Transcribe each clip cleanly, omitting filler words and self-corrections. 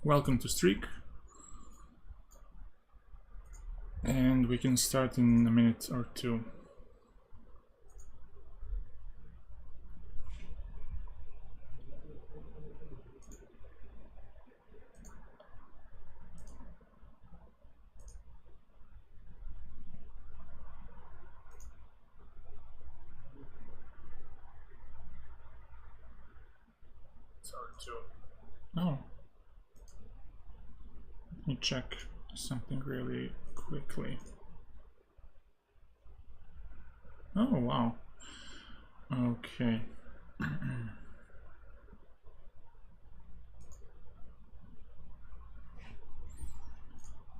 Welcome to Streak. And we can start in a minute or two. Oh. Let me check something really quickly. Oh, wow. Okay.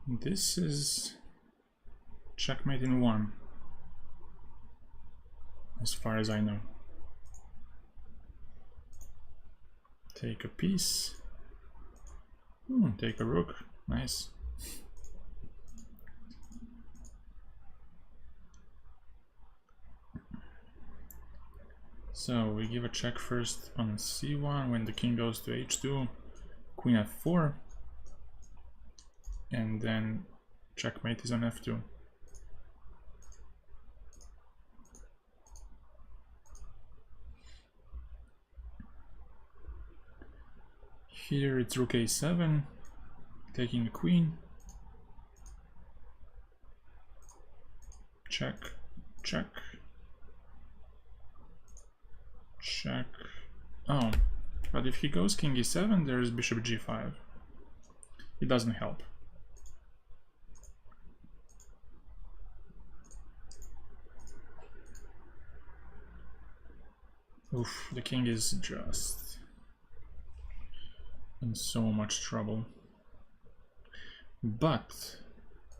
This is checkmate in one, as far as I know. Take a piece. Take a rook. Nice. So we give a check first on c1 when the king goes to h2, queen f4, and then checkmate is on f2. Here it's rook a7, taking a queen. Check, check, check. Oh, but if he goes king e7, there's bishop g5. It doesn't help. Oof, the king is just in so much trouble. But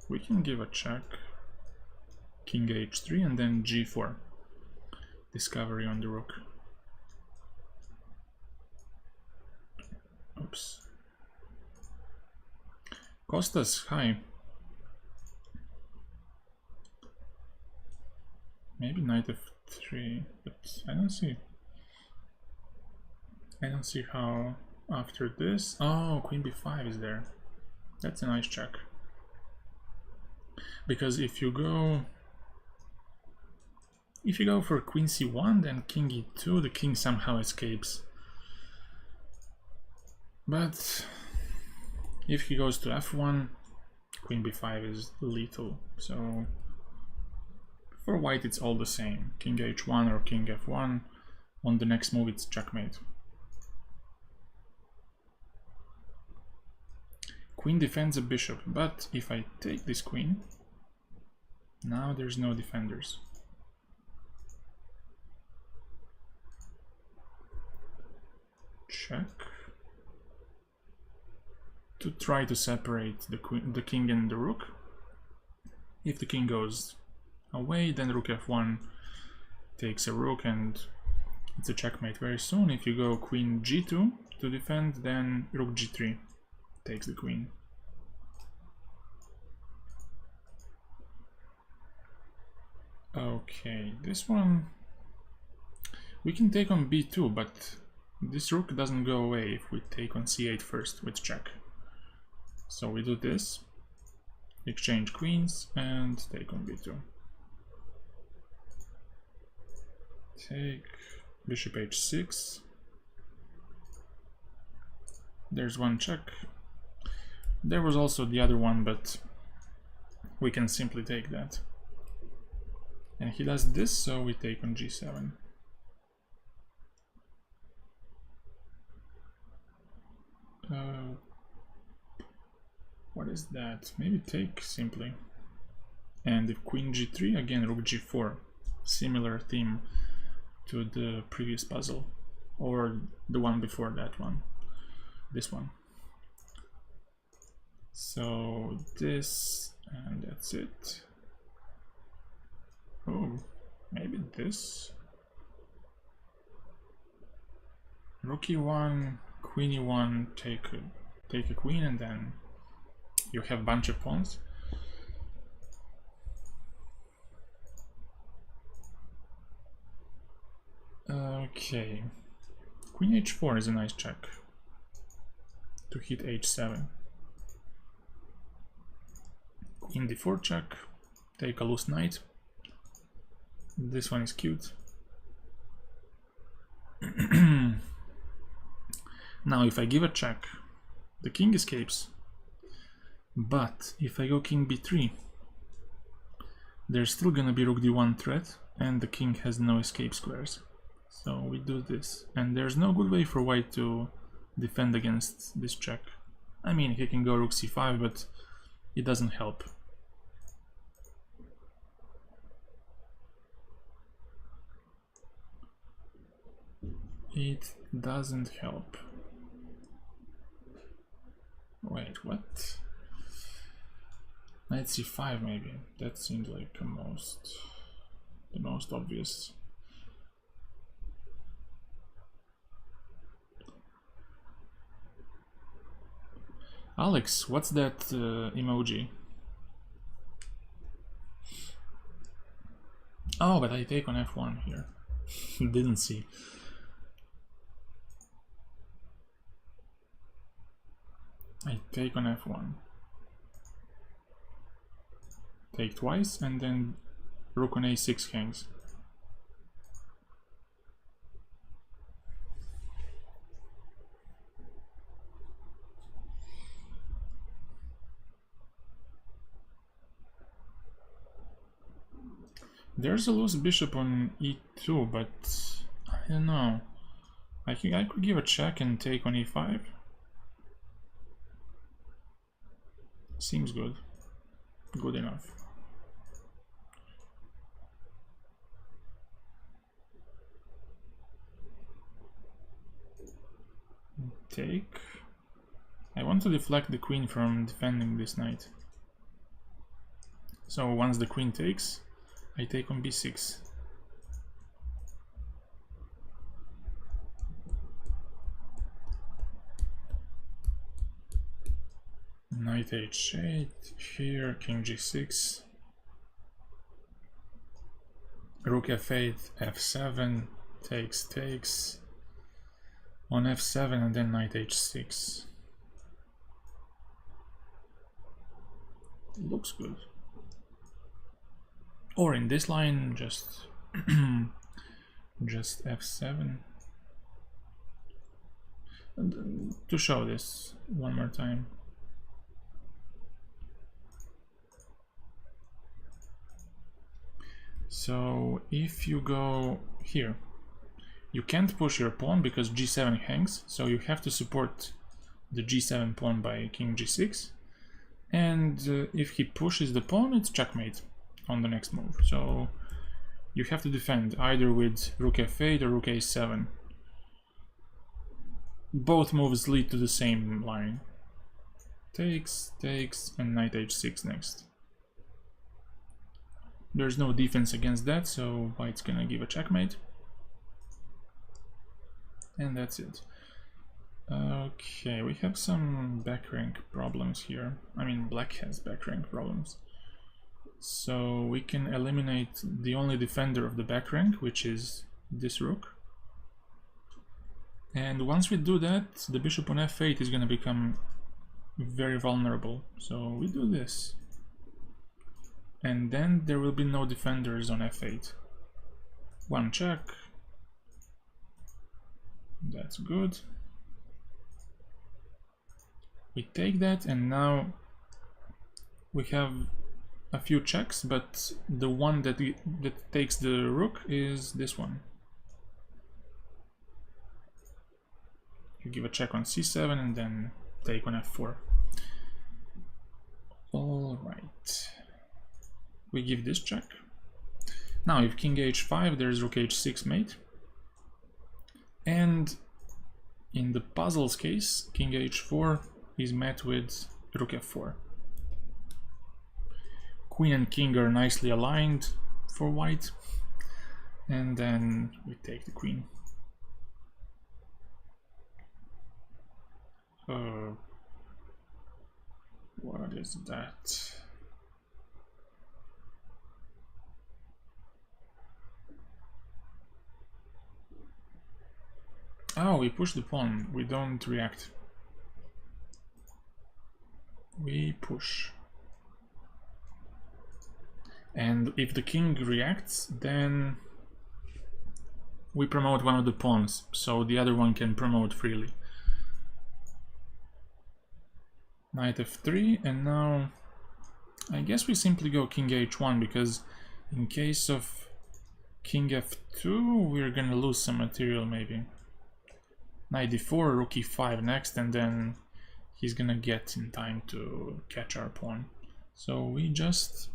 we can give a check. King h3 and then g4. Discovery on the rook. Oops. Costa's high. Maybe knight f3, but I don't see how after this. Oh, queen b5 is there. That's a nice check. Because if you go for queen c1, then king e2, the king somehow escapes. But if he goes to f1, queen b5 is lethal. So for white it's all the same. King h1 or king f1. On the next move it's checkmate. Queen defends a bishop, but if I take this queen, now there's no defenders. Check. To try to separate the king and the rook. If the king goes away, then rook f1 takes a rook and it's a checkmate very soon. If you go queen g2 to defend, then rook g3 takes the queen. Okay, this one we can take on b2, but this rook doesn't go away if we take on c8 first with check. So we do this, exchange queens, and take on b2. Take bishop h6. There's one check. There was also the other one, but we can simply take that. And he does this, so we take on g7. What is that? Maybe take simply. And if queen g3, again rook g4. Similar theme to the previous puzzle, or the one before that one. This one. So this, and that's it. Oh, maybe this. Rook e1, queen e1, take a queen, and then you have a bunch of pawns. Okay, queen h4 is a nice check to hit h7. Queen d4 check, take a loose knight. This one is cute. Now if I give a check, the king escapes. But if I go king b3, there's still gonna be rook d1 threat, and the king has no escape squares. So we do this, and there's no good way for white to defend against this check. I mean, he can go rook c5, but it doesn't help. It doesn't help. Wait, what? Knight c5 maybe. That seems like the most obvious. Alex, what's that emoji? Oh, but I take on f1 here. Didn't see. I take on f1. Take twice, and then rook on a6 hangs. There's a loose bishop on e2, but I don't know. I think I could give a check and take on e5. Seems good. Good enough. Take. I want to deflect the queen from defending this knight. So once the queen takes, I take on b6. Knight h8, here, king g6. Rook f8, f7, takes. On f7 and then knight h6. Looks good. Or in this line, just f7. And to show this one more time. So if you go here, you can't push your pawn because g7 hangs, so you have to support the g7 pawn by king g6. And if he pushes the pawn, it's checkmate on the next move. So you have to defend either with rook f8 or rook a7. Both moves lead to the same line. Takes, and knight h6 next. There's no defense against that, so white's gonna give a checkmate. And that's it. Okay, we have some back rank problems here. I mean, black has back rank problems. So we can eliminate the only defender of the back rank, which is this rook. And once we do that, the bishop on f8 is gonna become very vulnerable. So we do this. And then there will be no defenders on f8. One check. That's good. We take that, and now we have a few checks, but the one that takes the rook is this one. You give a check on c7 and then take on f4. All right. We give this check. Now if king h5, there's rook h6 mate. And in the puzzle's case, king h4 is met with rook f4. Queen and king are nicely aligned for white. And then we take the queen. What is that? Oh, we push the pawn, we don't react. we push. And if the king reacts, then we promote one of the pawns, so the other one can promote freely. Knight f3, and now I guess we simply go king h1, because in case of king f2 we're gonna lose some material maybe. Knight d4, rook e5 next, and then he's gonna get in time to catch our pawn. So we just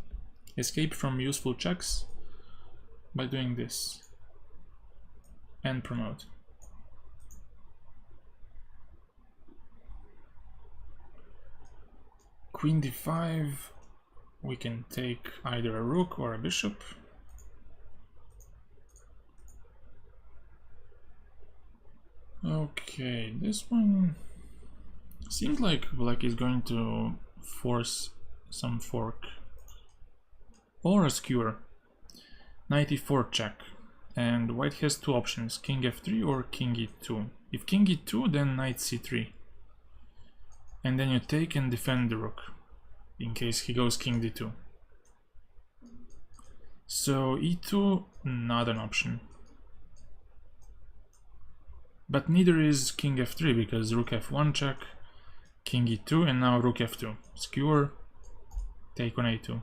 escape from useful checks by doing this and promote. Queen d5, we can take either a rook or a bishop. Okay, this one seems like black is going to force some fork or a skewer. Knight e4 check, and white has two options, king f3 or king e2. If king e2, then knight c3, and then you take and defend the rook in case he goes king d2. So e2, not an option. But neither is king f3, because rook f1 check, king e2, and now rook f2. Skewer, take on a2.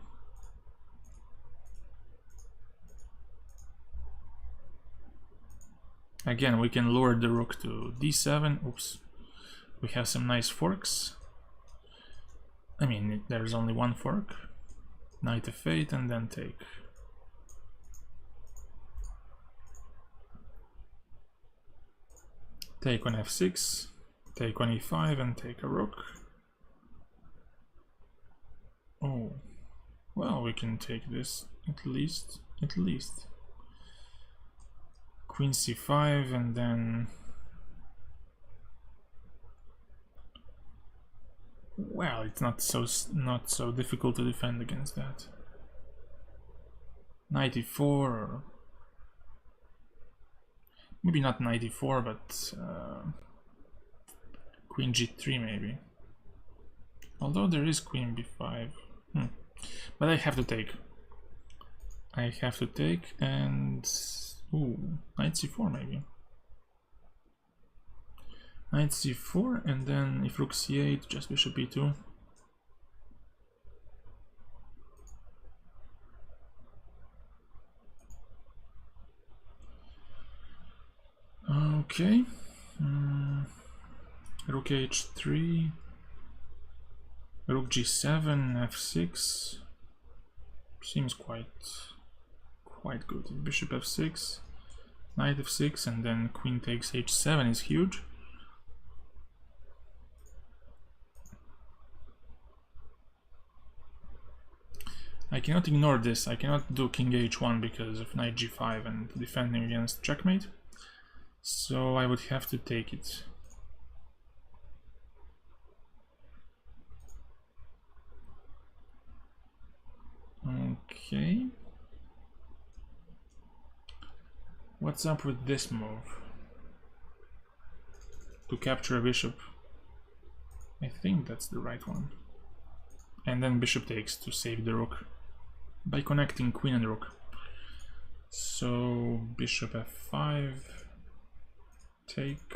Again, we can lure the rook to d7. Oops. We have some nice forks. I mean, there's only one fork. Knight f8 and then take. Take on f6, take on e5 and take a rook. Oh, well, we can take this at least. Queen c5 and then, well, it's not so difficult to defend against that. Knight e4, or maybe not knight e4, but queen g3 maybe. Although there is queen b5. But I have to take. And ooh, knight c4 maybe. Knight c4, and then if rook c8, just bishop e2. Okay. Rook h3, rook g7, f6 seems quite good. Bishop f6, knight f6, and then queen takes h7 is huge. I cannot ignore this. I cannot do king h1 because of knight g5 and defending against checkmate. So I would have to take it. Okay. What's up with this move? To capture a bishop. I think that's the right one. And then bishop takes to save the rook by connecting queen and rook. So bishop f5, take.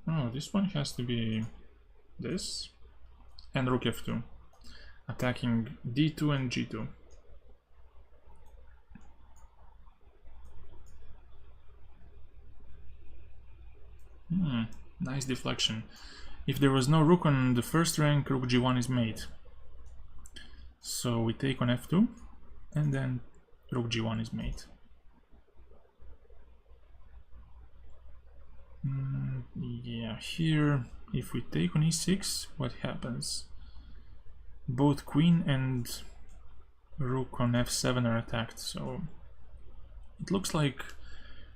Oh, this one has to be this. And rook f2, attacking d2 and g2. Nice deflection. If there was no rook on the first rank, rook g1 is mate. So we take on f2, and then rook g1 is mate. Yeah, here, if we take on e6, what happens? Both queen and rook on f7 are attacked, so it looks like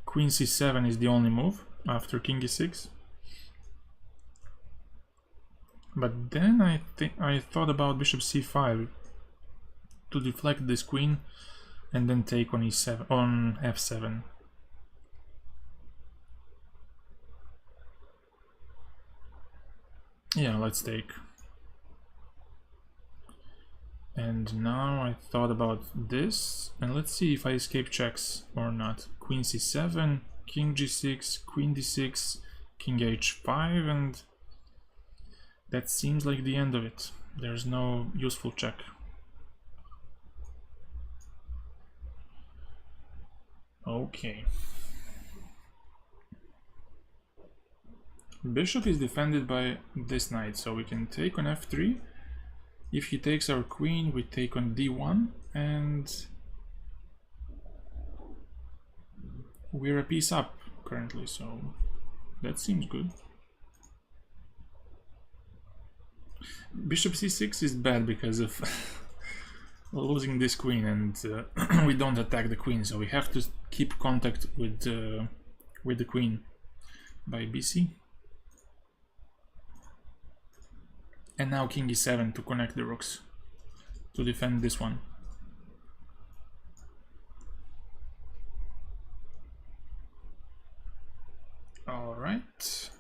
queen c7 is the only move after king e6. But then I thought about bishop c5 to deflect this queen and then take on e7 on f7. Yeah, let's take. And now I thought about this, and let's see if I escape checks or not. Queen c7, king g6, queen d6, king h5, and that seems like the end of it. There's no useful check. Okay. Bishop is defended by this knight, so we can take on f3. If he takes our queen, we take on d1, and we're a piece up currently, so that seems good. Bishop c6 is bad because of losing this queen, and we don't attack the queen, so we have to keep contact with the queen by bc. And now king e7 to connect the rooks to defend this one. All right.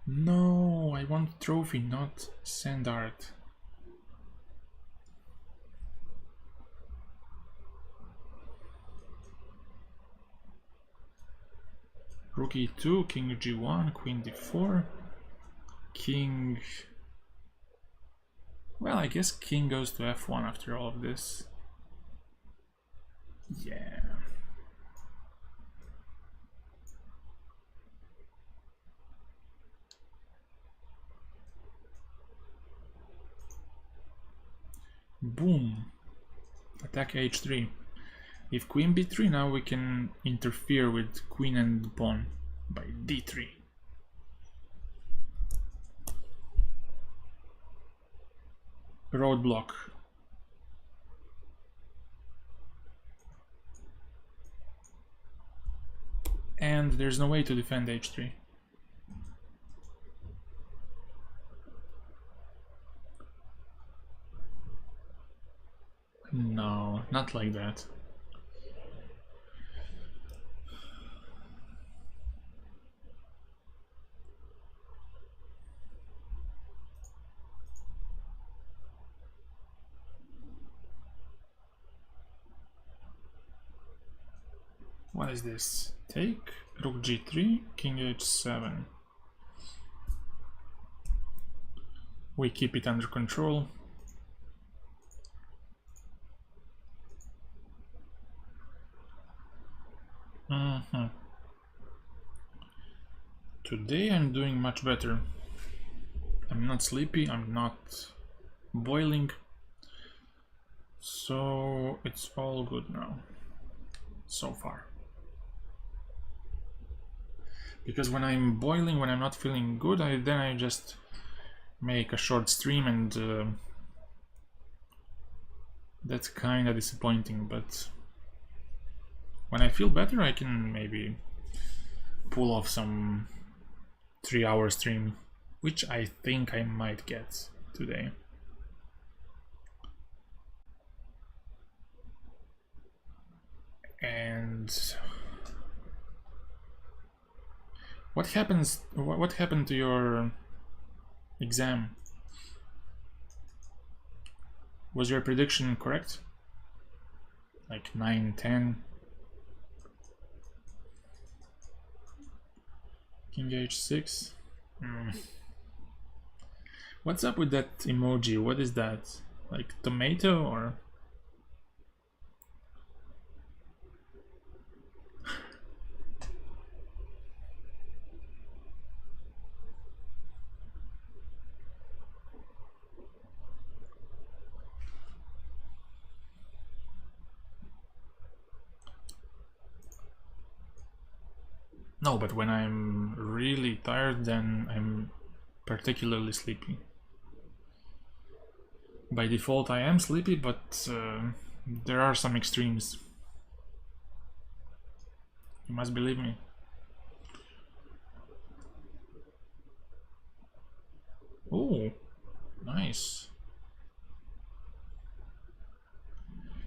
No, I want trophy, not sand art. Rook e2, king g1, queen d4, king... Well, I guess king goes to f1 after all of this. Yeah. Boom. Attack h3. If queen b3, now we can interfere with queen and pawn by d3. Roadblock. And there's no way to defend h3. No, not like that. What is this? Take, rook g3, king h7. We keep it under control. Today I'm doing much better. I'm not sleepy, I'm not boiling. So it's all good now, so far. Because when I'm boiling, when I'm not feeling good, then I just make a short stream, and that's kind of disappointing. But when I feel better, I can maybe pull off some 3-hour stream, which I think I might get today. And what happened to your exam? Was your prediction correct? Like 9, 10? King h6? What's up with that emoji? What is that? Like tomato or? No, but when I'm really tired, then I'm particularly sleepy. By default I am sleepy, but there are some extremes. You must believe me. Oh, nice.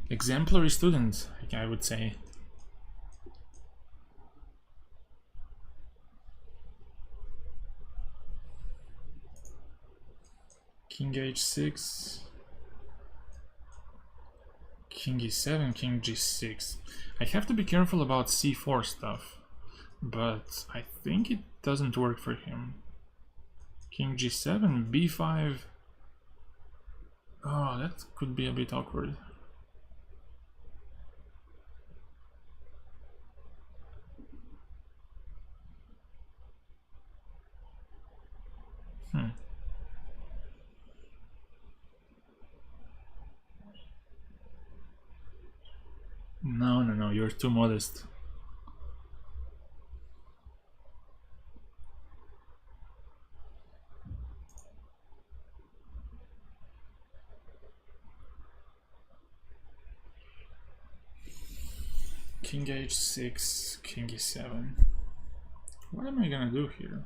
Exemplary student, I would say. King h6, king e7, king g6. I have to be careful about c4 stuff, but I think it doesn't work for him. King g7, b5. Oh, that could be a bit awkward. No, you're too modest. King h6, king e7. What am I gonna do here?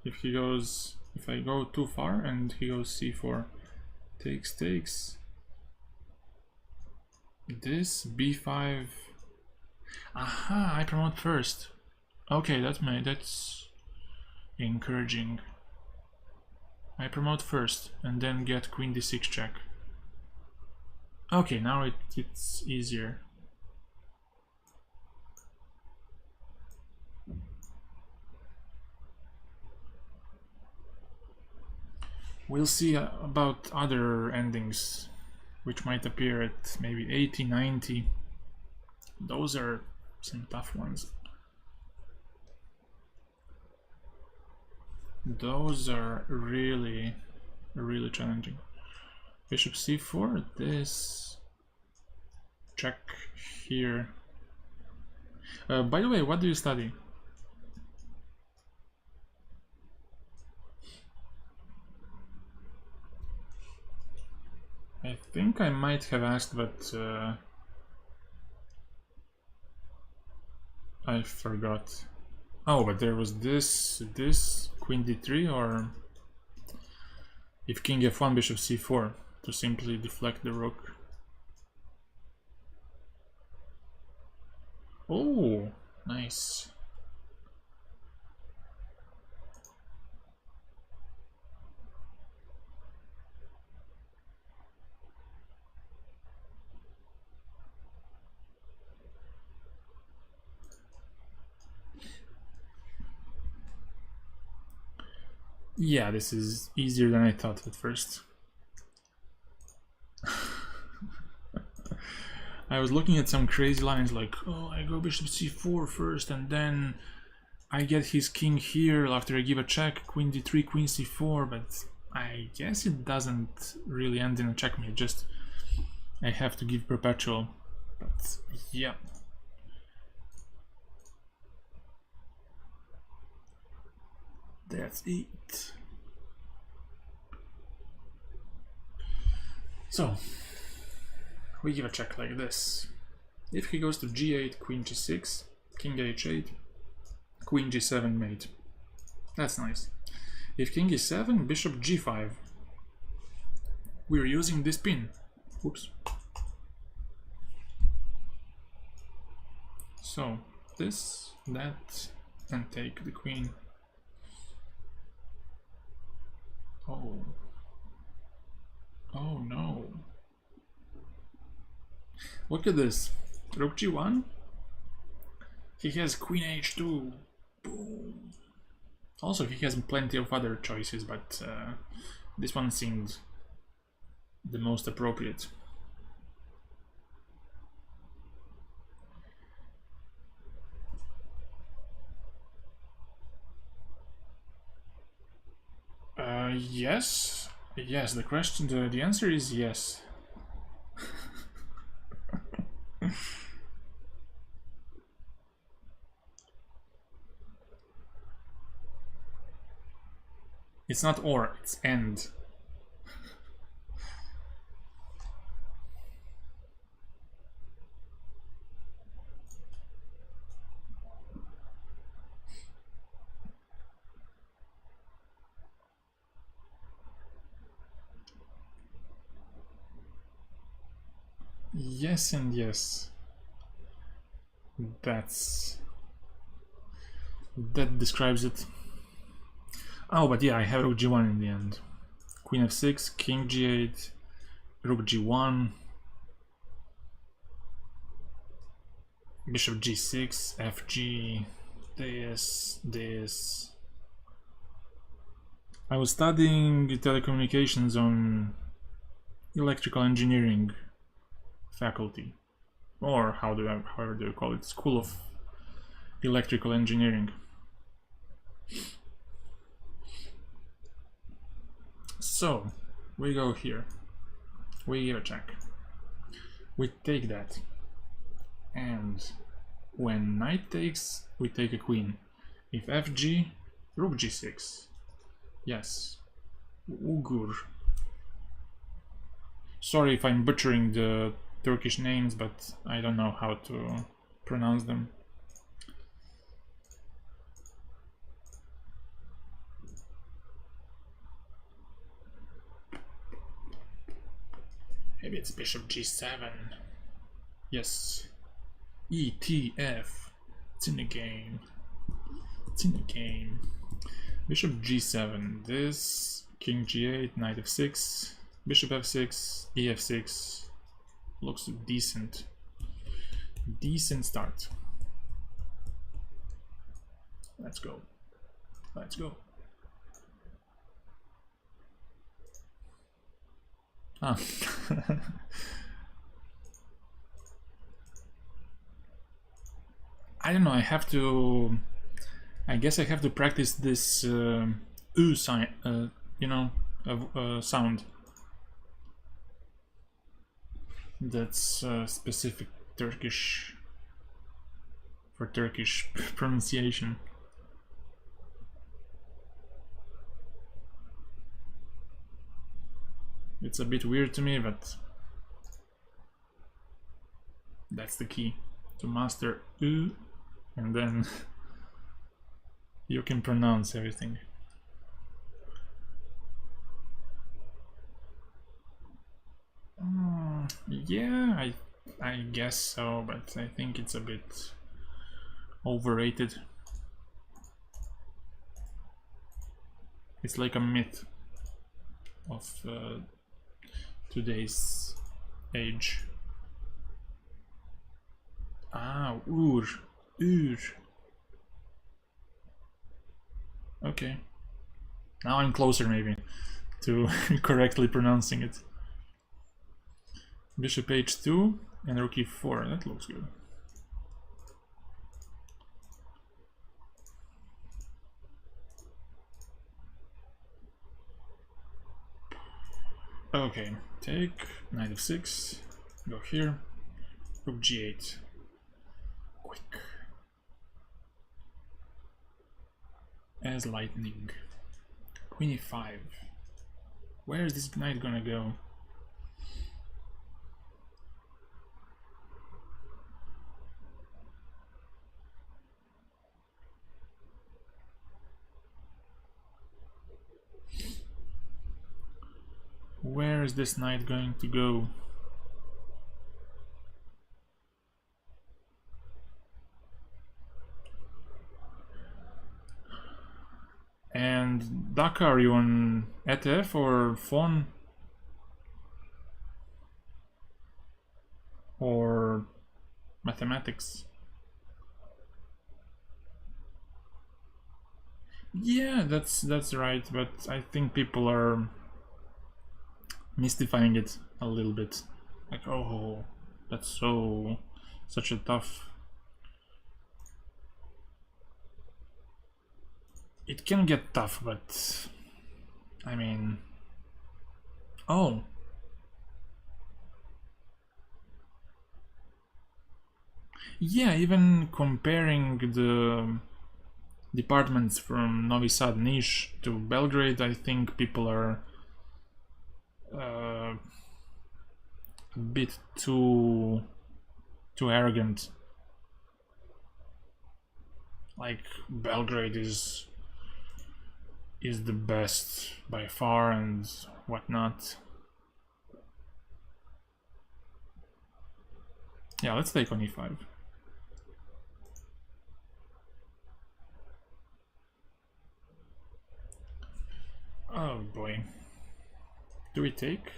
If I go too far and he goes c4, takes. This b5. Aha! I promote first. Okay, that's encouraging. I promote first and then get queen d6 check. Okay, now it's easier. We'll see about other endings which might appear at maybe 80, 90. Those are some tough ones. Those are really challenging. Bishop c4, this check here. By the way, what do you study? I think I might have asked, but I forgot. Oh, but there was this queen d3, or if king f1, bishop c4 to simply deflect the rook. Oh, nice. Yeah, this is easier than I thought at first. I was looking at some crazy lines like, oh, I go bishop c4 first and then I get his king here after I give a check, queen d3, queen c4, but I guess it doesn't really end in a checkmate, just I have to give perpetual, but yeah. That's it. So, we give a check like this. If he goes to g8, queen g6, king h8, queen g7 mate. That's nice. If king e7, bishop g5. We're using this pin. Oops. So, this, that, and take the queen. Oh. Oh no. Look at this. Rook g1. He has queen h2. Boom. Also, he has plenty of other choices, but this one seemed the most appropriate. Yes. Yes, the answer is yes. It's not or, it's and. Yes and yes. That describes it. Oh, but yeah, I have rook g1 in the end. Queen f6, king g8, rook g1, bishop g6, fg, this. I was studying telecommunications on electrical engineering faculty, or however do you call it, School of Electrical Engineering. So we go here, we give a check, we take that, and when knight takes, we take a queen. If fg, rook g6. Yes, Ugur. Sorry if I'm butchering the Turkish names, but I don't know how to pronounce them. Maybe it's bishop g7. Yes. ETF. It's in the game. It's in the game. Bishop g7. This. King g8. Knight f6. Bishop f6. ef6. Looks decent. Decent start. Let's go. Let's go. Ah. I don't know, I guess I have to practice this U sign, you know, sound. That's specific Turkish, for Turkish pronunciation. It's a bit weird to me, but that's the key, to master U, and then you can pronounce everything. Yeah, I guess so, but I think it's a bit overrated. It's like a myth of today's age. Ah, Ur. Okay. Now I'm closer maybe to correctly pronouncing it. Bishop h2 and rook e4, that looks good. Okay, take, knight f6, go here, rook g8, quick, as lightning, queen e5, where is this knight gonna go? Where is this knight going to go? And Dhaka, are you on ETF or phone? Or mathematics? Yeah, that's right, but I think people are mystifying it a little bit. Like, oh, that's such a tough. It can get tough, but I mean, oh. Yeah, even comparing the departments from Novi Sad Niš to Belgrade, I think people are a bit too arrogant. Like, Belgrade is the best by far and whatnot. Yeah, let's take on e5. Oh boy. Do we take?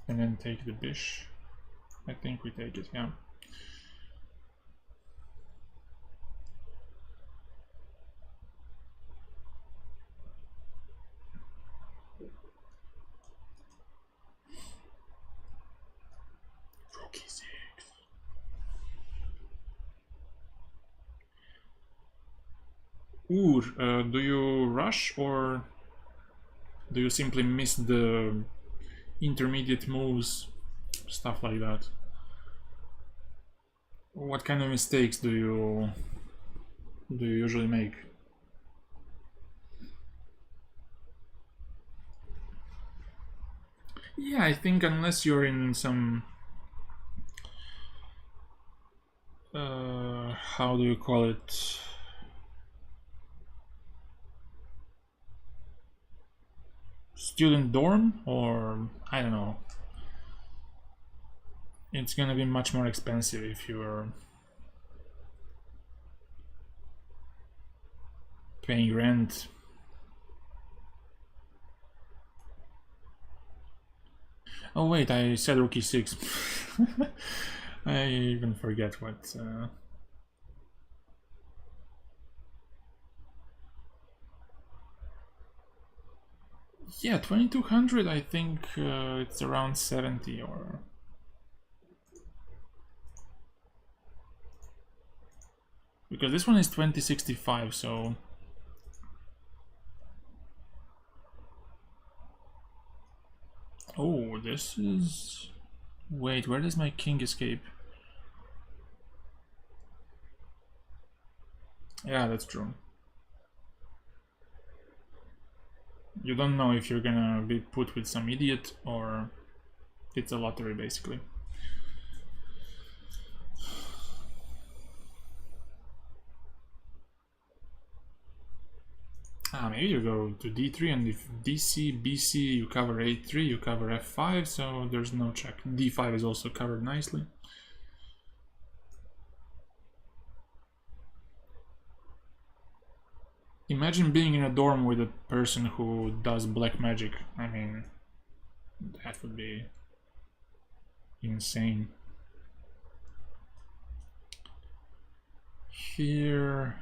And then take the bish? I think we take it, yeah. Rook e6. Ooh, do you rush or do you simply miss the intermediate moves, stuff like that? What kind of mistakes do you usually make? Yeah, I think unless you're in some how do you call it? Student dorm, or I don't know. It's gonna be much more expensive if you're paying rent. Oh wait, I said rook e6. I even forget what. Yeah, 2200. I think it's around 70 or. Because this one is 2065, so. Oh, this is. Wait, where does my king escape? Yeah, that's true. You don't know if you're gonna be put with some idiot or it's a lottery, basically. Maybe you go to d3, and if dc, bc, you cover a3, you cover f5, so there's no check. d5 is also covered nicely. Imagine being in a dorm with a person who does black magic. I mean, that would be insane. Here...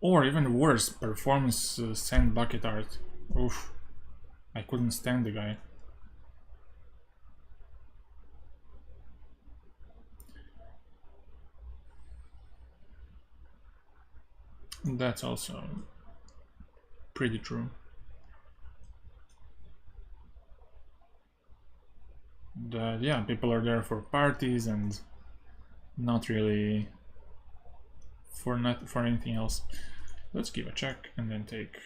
Or even worse, performance sand bucket art. Oof. I couldn't stand the guy. That's also pretty true. Yeah, people are there for parties and not really for anything else. Let's give a check and then take.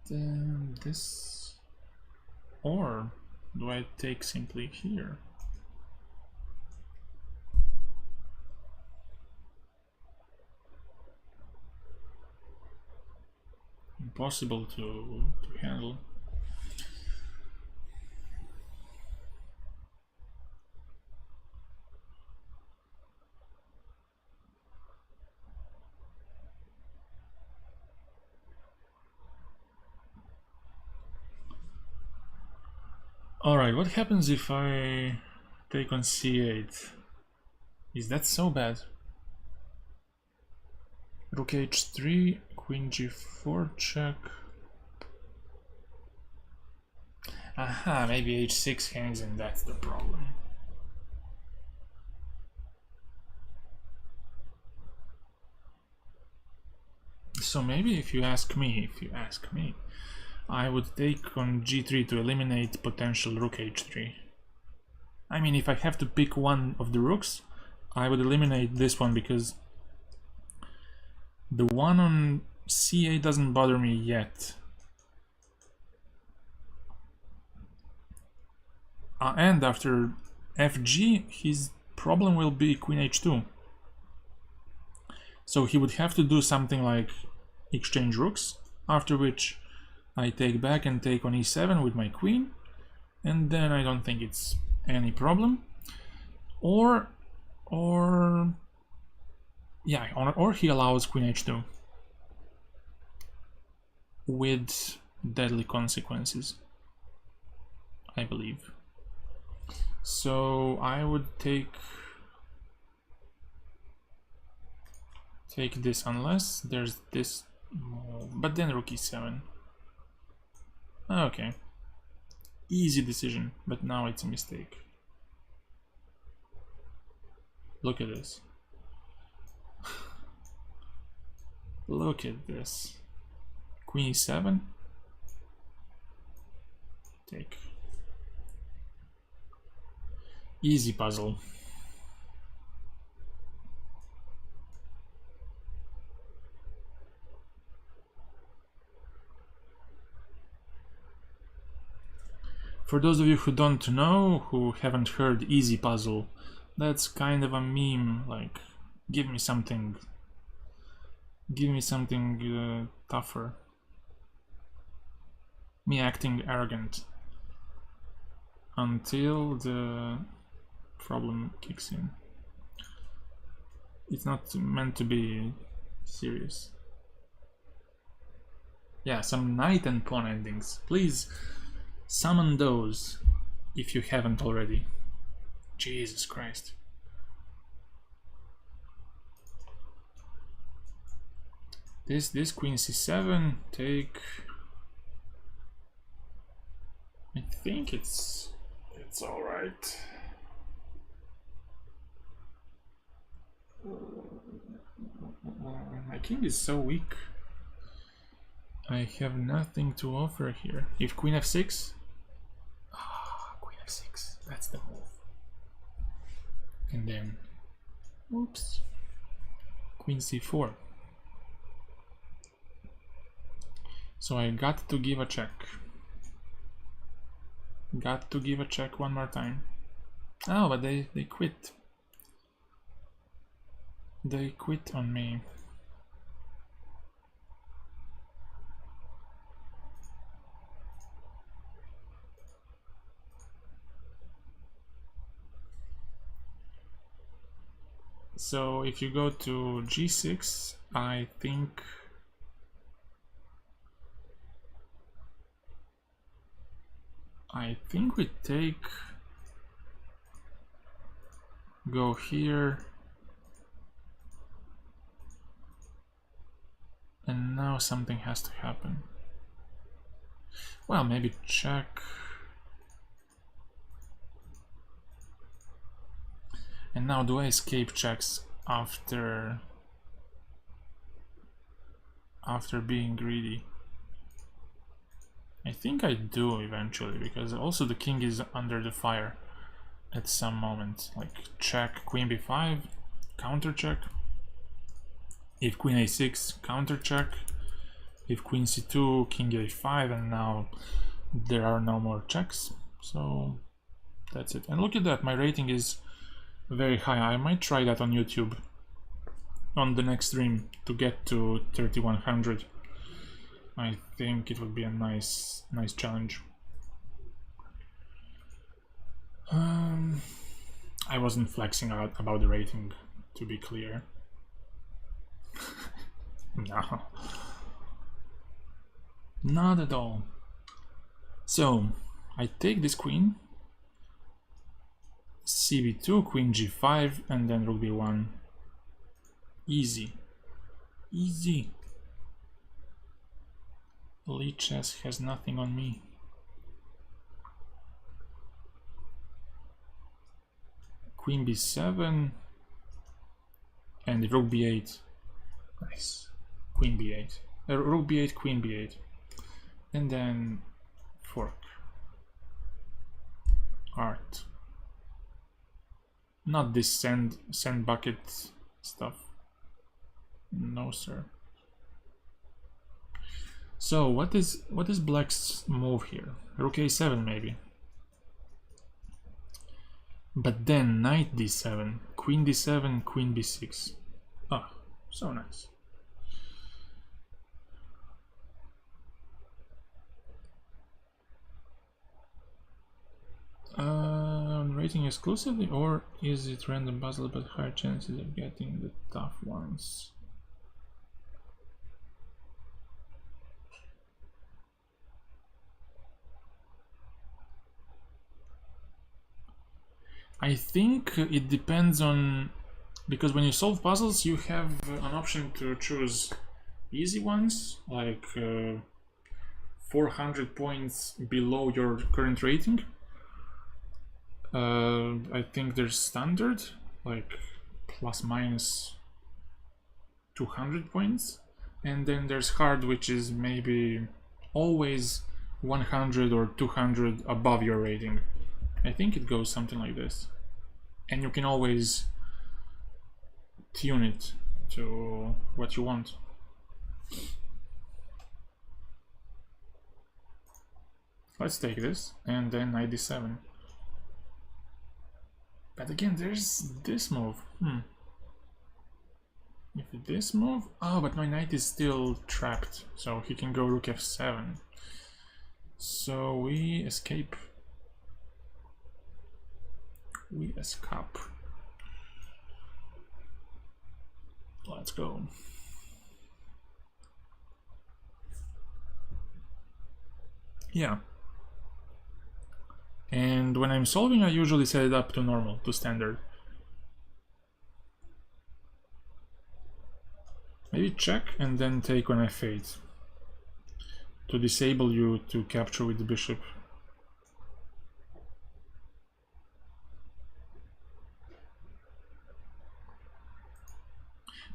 Then this, or do I take simply here? Impossible to handle. Alright, what happens if I take on c8? Is that so bad? Rook h3, queen g4 check. Aha, maybe h6 hangs and that's the problem. So maybe if you ask me, I would take on g3 to eliminate potential rook h3. I mean, if I have to pick one of the rooks, I would eliminate this one because the one on c8 doesn't bother me yet. And after fg, his problem will be queen h2. So he would have to do something like exchange rooks, after which I take back and take on e7 with my queen, and then I don't think it's any problem, or yeah, or he allows queen h2 with deadly consequences, I believe. So I would take this unless there's this move, but then rook e7. Okay, easy decision, but now it's a mistake. Look at this. Look at this. Queen e7. Take. Easy puzzle. For those of you who don't know, who haven't heard easy puzzle, that's kind of a meme, like, give me something tougher. Me acting arrogant until the problem kicks in. It's not meant to be serious. Yeah, some knight and pawn endings. Please summon those if you haven't already. Jesus Christ. This queen c7, take. I think it's all right. My king is so weak. I have nothing to offer here. If queen f6, queen f6, that's the move. And then, oops, queen c4. So I got to give a check. Got to give a check one more time. Oh, but they quit. They quit on me. So if you go to g6, I think we take, go here, and now something has to happen. Well, maybe check. And now do I escape checks after being greedy? I think I do eventually, because also the king is under the fire at some moment. Like check, queen b5, counter check. If queen a6, counter check. If queen c2, king a5, and now there are no more checks. So that's it. And look at that, my rating is very high. I might try that on YouTube on the next stream to get to 3100. I think it would be a nice challenge. I wasn't flexing out about the rating, to be clear. No, not at all. So I take this queen, cb2, queen g5, and then rook b1. Easy, easy. Lichess has nothing on me. Queen b7 and rook b8. Nice. Queen b8. Rook b8, queen b8. And then fork. Art. Not this sand bucket stuff. No, sir. So what is black's move here? Rook a7 maybe. But then knight d7, queen d7, queen b6. Ah, so nice. rating exclusively, or is it random puzzle but higher chances of getting the tough ones? I think it depends on, because when you solve puzzles you have an option to choose easy ones, like 400 points below your current rating. I think there's standard, like plus minus 200 points, and then there's hard, which is maybe always 100 or 200 above your rating. I think it goes something like this, and you can always tune it to what you want. Let's take this, and then knight d7. But again, there's this move. If this move... Oh, but my knight is still trapped, so he can go rook f7. So we escape. We escape. Let's go. Yeah. And when I'm solving, I usually set it up to normal, to standard. Maybe check and then take on f8 to disable you to capture with the bishop.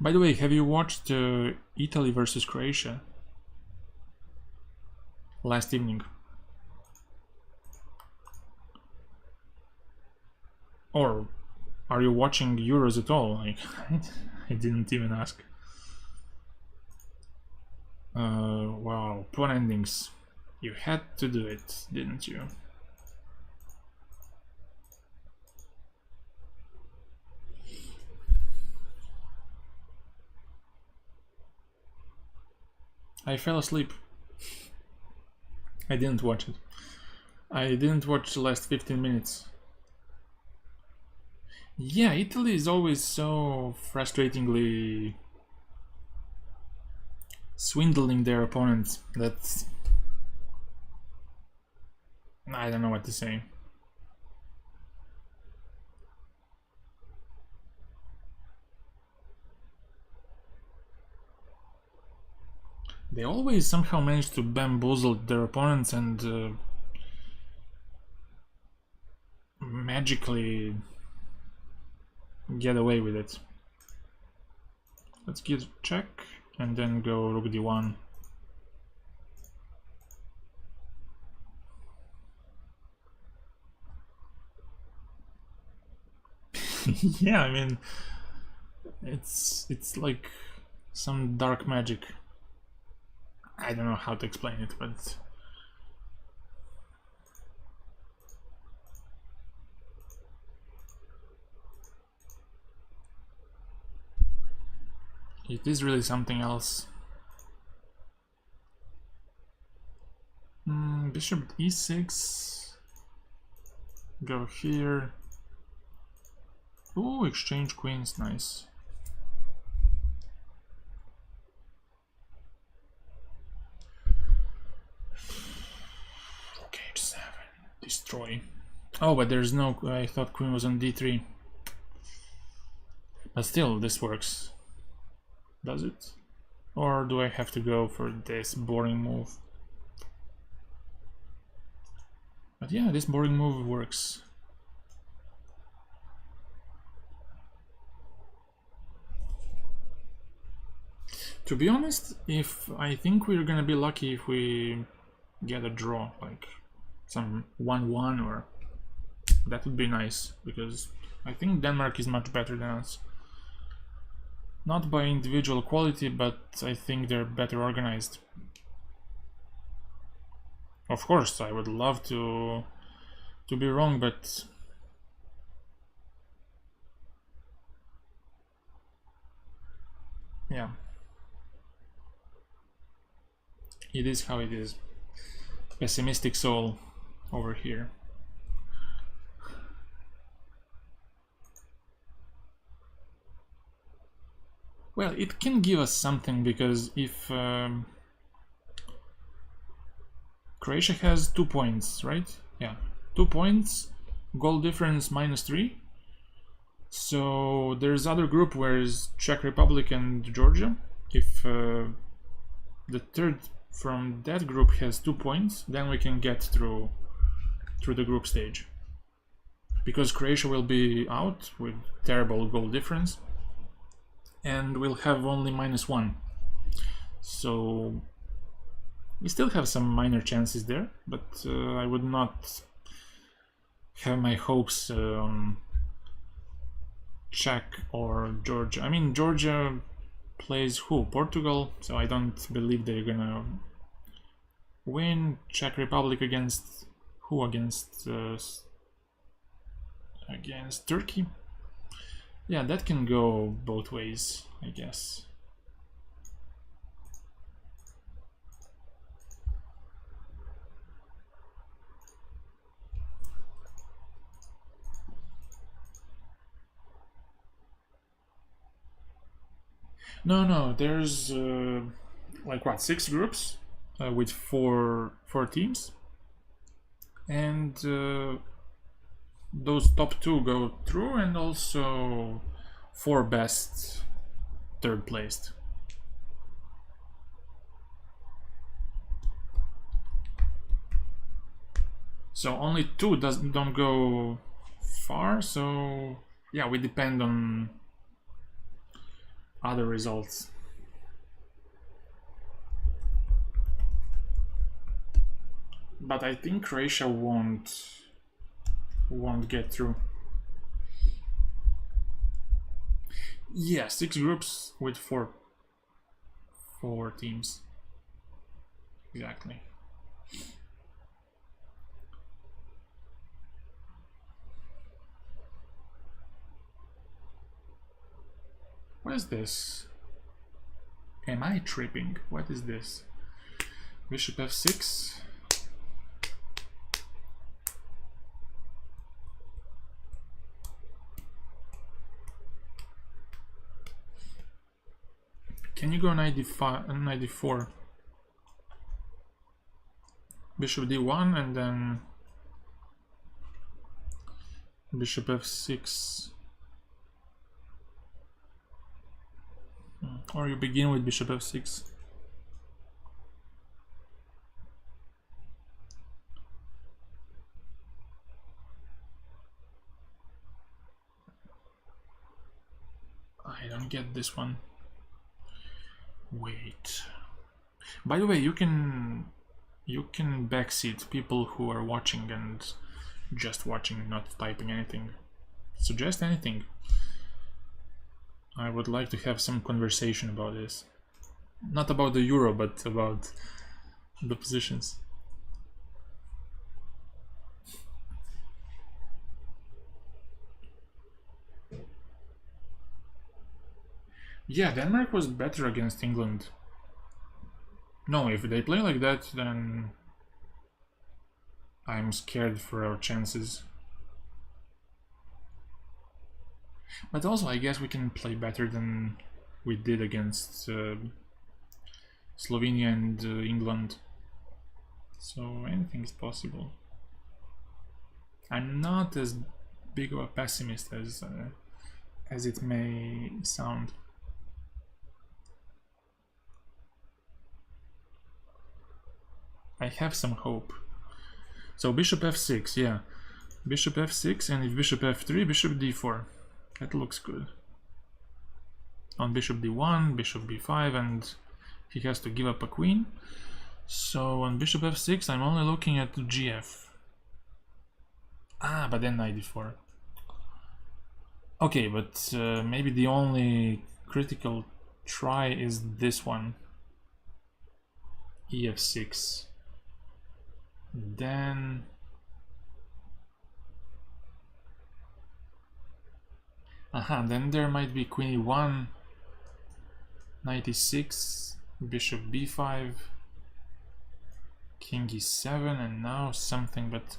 By the way, have you watched Italy versus Croatia last evening? Or are you watching Euros at all? Like, I didn't even ask. Wow, pawn endings. You had to do it, didn't you? I fell asleep. I didn't watch it. I didn't watch the last 15 minutes. Yeah, Italy is always so frustratingly swindling their opponents that I don't know what to say. They always somehow manage to bamboozle their opponents and magically get away with it. Let's give check and then go rook d1. Yeah, I mean, it's like some dark magic. I don't know how to explain it, but it is really something else. Bishop e6. Go here. Oh, exchange queens, nice. Rook h7, destroy. Oh, but there's no. I thought queen was on d3. But still, this works. Does it? Or do I have to go for this boring move? But yeah, this boring move works. To be honest, I think we're gonna be lucky if we get a draw, like some 1-1, or that would be nice, because I think Denmark is much better than us. Not by individual quality, but I think they're better organized. Of course, I would love to be wrong, but yeah, it is how it is. Pessimistic soul over here. Well, it can give us something, because if Croatia has 2 points, right? Yeah, 2 points, goal difference -3. So there's other group where is Czech Republic and Georgia. If the third from that group has 2 points, then we can get through the group stage. Because Croatia will be out with terrible goal difference, and we'll have only -1. So we still have some minor chances there, but I would not have my hopes on Czech or Georgia. I mean, Georgia plays who? Portugal, so I don't believe they're gonna win. Czech Republic against who? Against Turkey. Yeah, that can go both ways, I guess. No, there's like what, 6 groups with four teams, and those top 2 go through, and also 4 best third placed. So only 2 don't go far, so yeah, we depend on other results. But I think Croatia won't get through. Yeah, 6 groups with 4 teams. Exactly. What is this? Am I tripping? What is this? Bishop f6. Can you go knight d4? Bishop d1 and then bishop f6. Or you begin with bishop f6. I don't get this one. Wait. By the way, you can backseat people who are watching and just watching, not typing anything. Suggest anything. I would like to have some conversation about this. Not about the Euro, but about the positions. Yeah, Denmark was better against England. No, if they play like that, then I'm scared for our chances. But also, I guess we can play better than we did against Slovenia and England. So anything is possible. I'm not as big of a pessimist as it may sound. I have some hope. So bishop f6, yeah. Bishop f6, and if bishop f3, bishop d4. That looks good. On bishop d1, bishop b5, and he has to give up a queen. So on bishop f6, I'm only looking at gf. Ah, but then knight d4. Okay, but maybe the only critical try is this one. ef6. Then then there might be queen e1, knight e6, bishop b5, king e7, and now something, but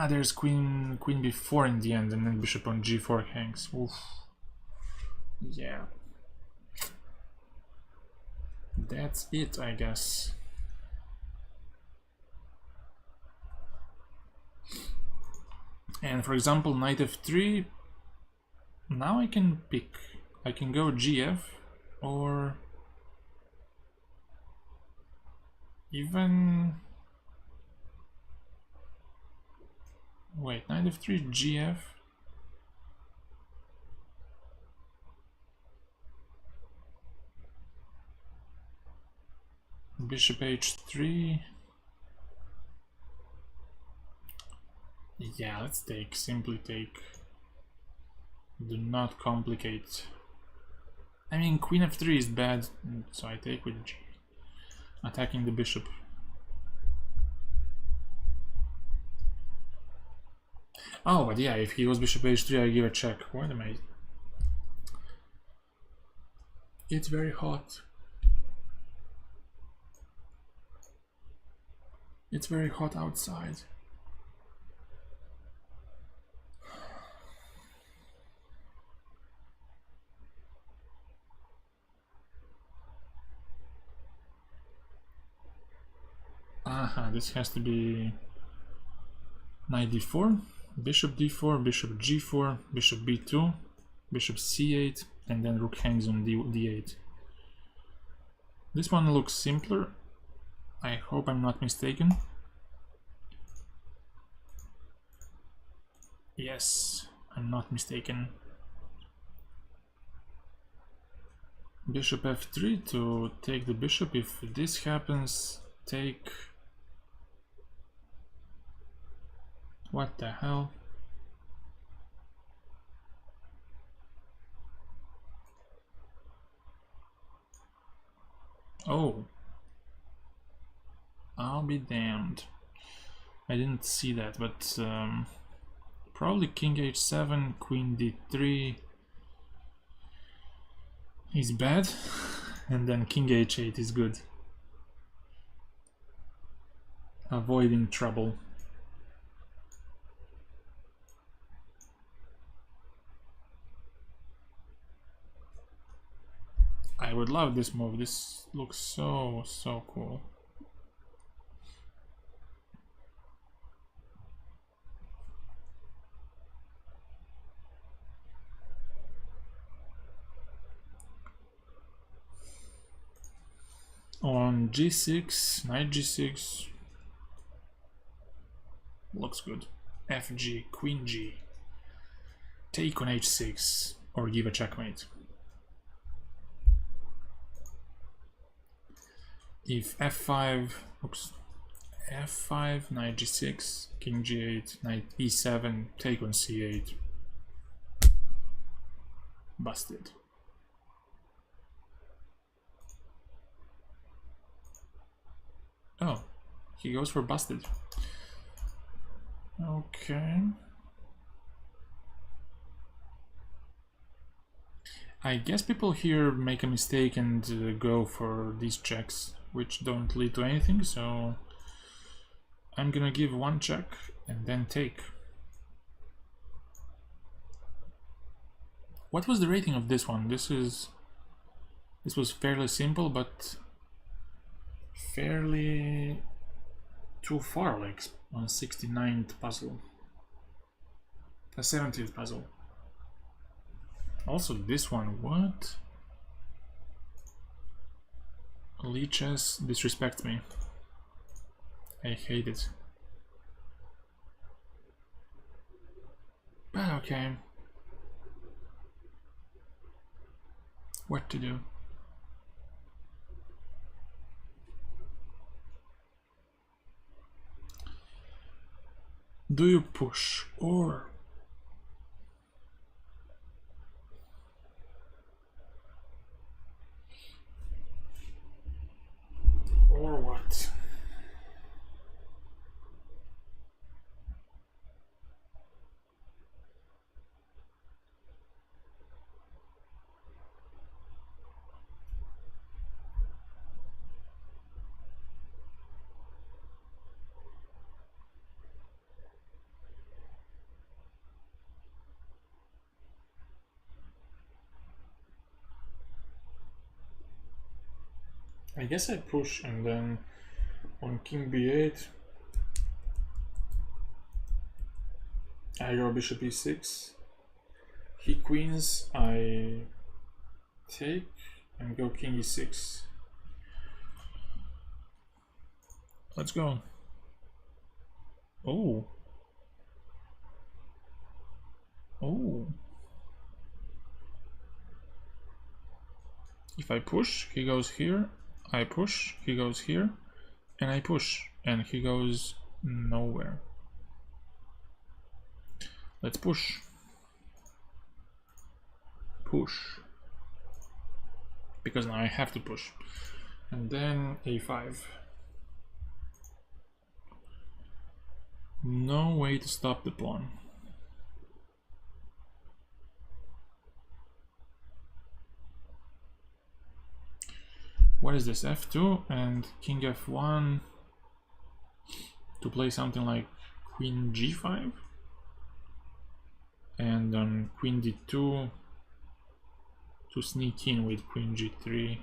there's queen b4 in the end, and then bishop on g4 hangs. Oof. Yeah. That's it, I guess. And for example, knight f3, now I can pick. I can go gf, or even... Wait, knight f3, gf. Bishop h3. Yeah, let's take, simply take. Do not complicate. I mean, queen f3 is bad, so I take with g, attacking the bishop. Oh, but yeah, if he goes bishop h3, I give a check. What am I? It's very hot. It's very hot outside. Aha, this has to be knight d4, bishop d4, bishop g4, bishop b2, bishop c8, and then rook hangs on d8. This one looks simpler. I hope I'm not mistaken. Yes, I'm not mistaken. Bishop f3 to take the bishop. If this happens, take... What the hell? Oh. I'll be damned. I didn't see that, but probably king h7, queen d3 is bad, and then king h8 is good. Avoiding trouble. I would love this move. This looks so cool. On g6, knight g6 looks good. Fg, queen g, take on h6, or give a checkmate. If f5, oops, f5, knight g6, king g8, knight e7, take on c8. Busted. Oh, he goes for busted. Okay. I guess people here make a mistake and go for these checks, which don't lead to anything, so I'm gonna give one check and then take. What was the rating of this one? This was fairly simple, but fairly too far, like on 69th puzzle. The 70th puzzle. Also this one, what? Lichess disrespects me. I hate it. But okay. What to do? Do you push or what? I guess I push and then on king b8 I go bishop e6. He queens, I take and go king e6. Let's go. Oh. Oh. If I push, he goes here. I push, he goes here. And I push, and he goes nowhere. Let's push. Push. Because now I have to push. And then a5. No way to stop the pawn. What is this? f2 and king f1 to play something like queen g5 and on queen d2 to sneak in with queen g3.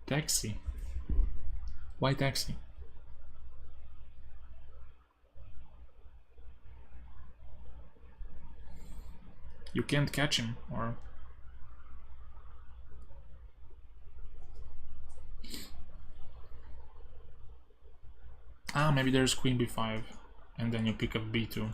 Taxi. Why taxi? You can't catch him, or maybe there's queen b5 and then you pick up b2.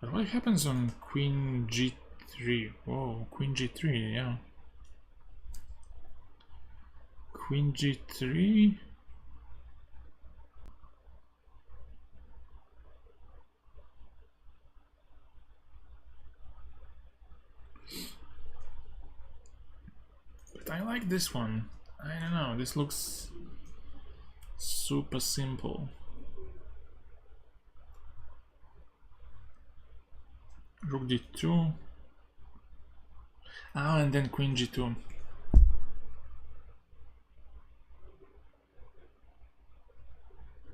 But what happens on queen g3? Whoa, queen g3, yeah. Queen g3. But I like this one. I don't know, this looks super simple. Rook d2. And then queen g2.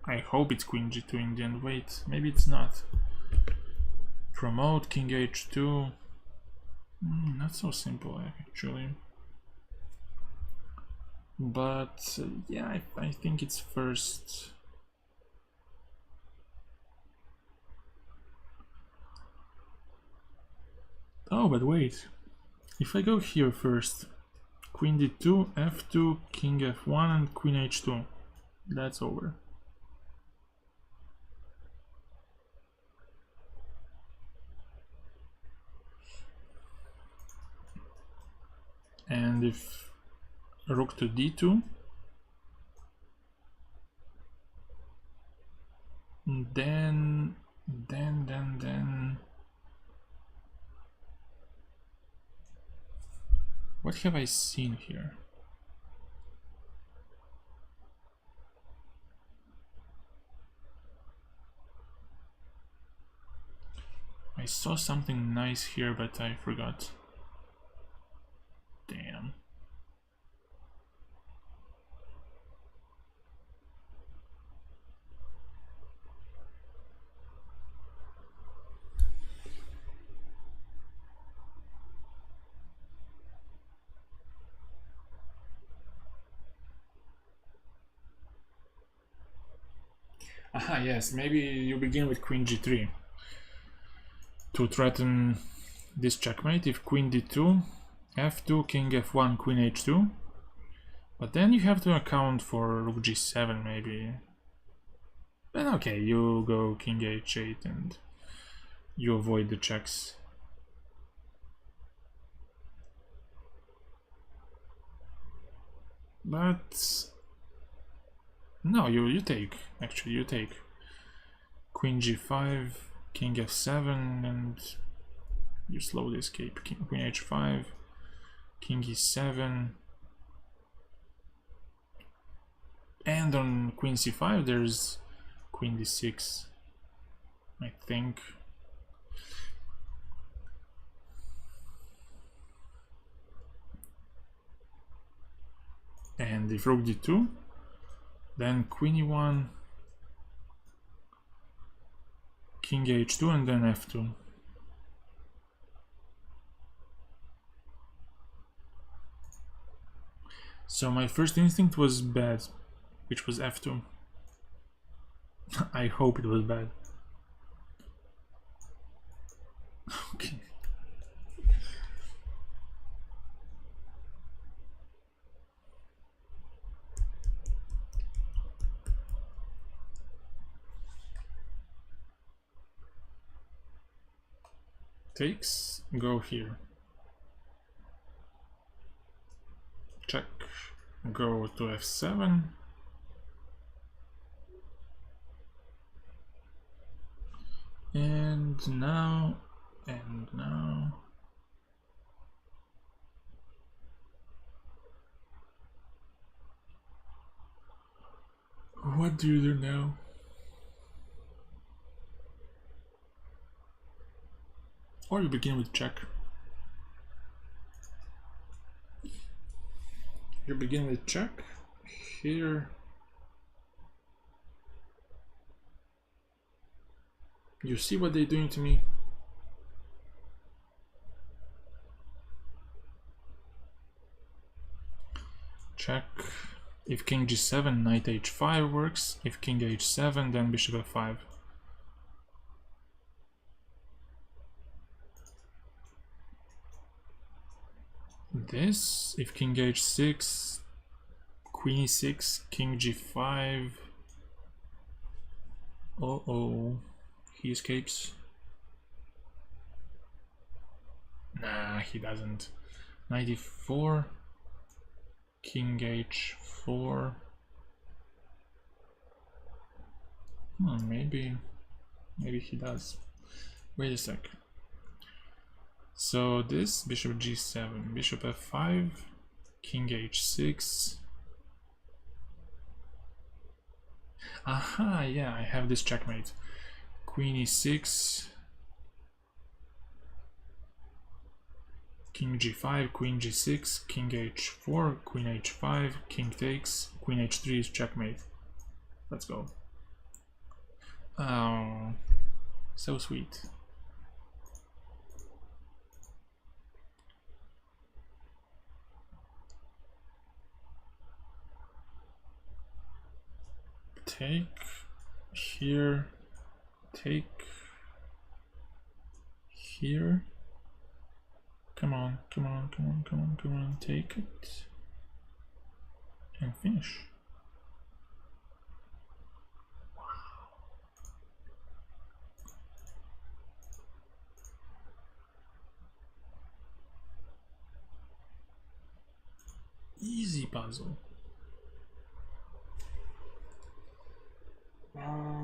I hope it's queen g2 in the end. Wait, maybe it's not. Promote king h2. Not so simple actually. But yeah, I think it's first. Oh, but wait. If I go here first, queen d2, f2, king f1, and queen h2, that's over. And if rook to d2, then what have I seen here? I saw something nice here, but I forgot. Damn. Aha, yes, maybe you begin with queen g3 to threaten this checkmate. If queen d2, f2, king f1, queen h2, but then you have to account for rook g7 maybe. But okay, you go king h8 and you avoid the checks. But no, you take. Actually, you take queen g5, king f7, and you slowly escape. Queen h5, king e7, and on queen c5 there's queen d6, I think. And if rook d2, then queen e1, king h2 and then f2. So my first instinct was bad, which was f2. I hope it was bad. Okay. Takes, go here. Check, go to f7. And now. What do you do now? Or you begin with check. You begin with check here. You see what they're doing to me? Check. If king g7, knight h5 works. If king h7, then bishop f5. This, if king h6, queen e6, king g5. Uh-oh, he escapes. Nah, he doesn't. Knight e4, king h4. Maybe he does. Wait a sec. So this, bishop g7, bishop f5, king h6. Aha, yeah, I have this checkmate. Queen e6, king g5, queen g6, king h4, queen h5, king takes, queen h3 is checkmate. Let's go. Oh, so sweet. Take here, take here. Come on, take it and finish. Wow. Easy puzzle.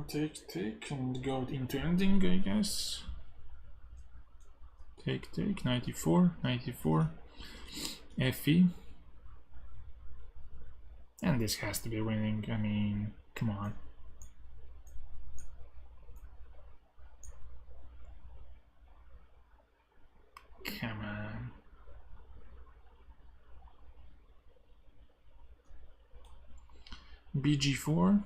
Take and go into ending, I guess. Take, 94, fe. And this has to be winning, I mean, come on. Come on. bg4,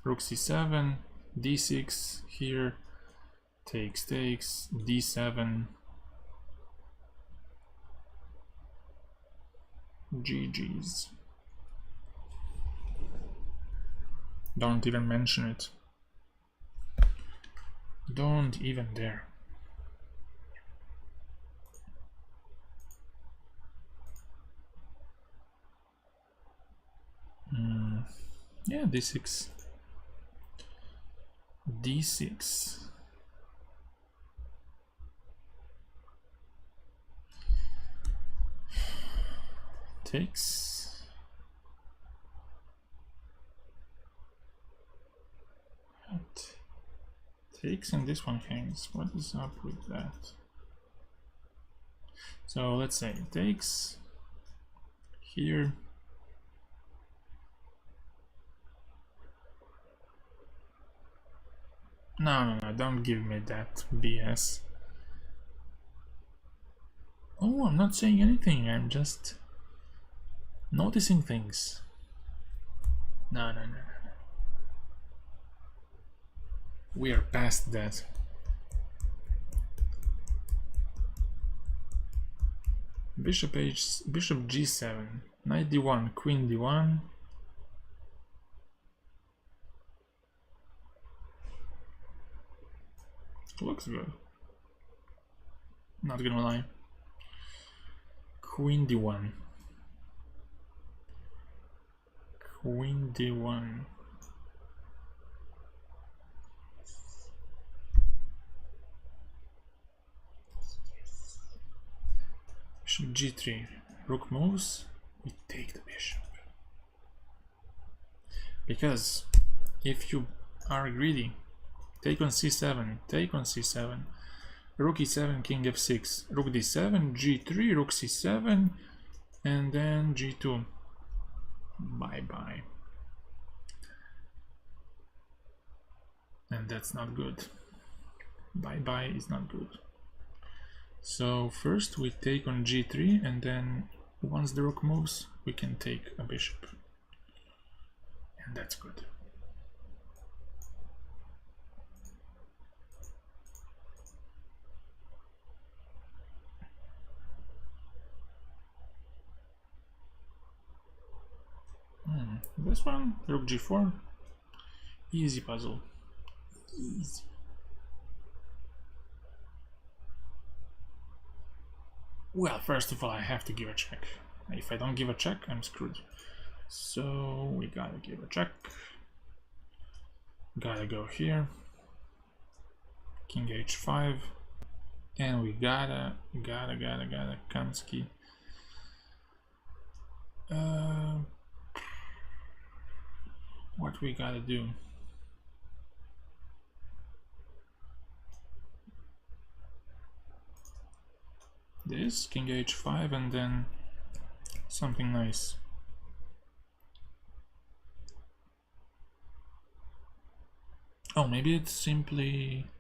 rook c7, d6 here, takes, d7, GG's. Don't even mention it. Don't even dare. Yeah, d6. d6. Takes. What? Takes and this one hangs. What is up with that? So let's say it takes here. No, don't give me that BS. Oh, I'm not saying anything, I'm just noticing things. No. We are past that. Bishop g7, knight d1, queen d1. Looks good. Not gonna lie. Queen d1. Queen d1. Bishop g3. Rook moves. We take the bishop. Because if you are greedy, take on c7, take on c7. Rook e7, king f6, rook d7, g3, rook c7, and then g2. Bye-bye. And that's not good. Bye-bye is not good. So first we take on g3, and then once the rook moves, we can take a bishop. And that's good. This one, rook g4, easy puzzle, easy. Well, first of all, I have to give a check. If I don't give a check, I'm screwed. So we gotta give a check. Gotta go here. King h5, and we gotta Kamsky. What we gotta do? This king h5 and then something nice. Oh, maybe it's simply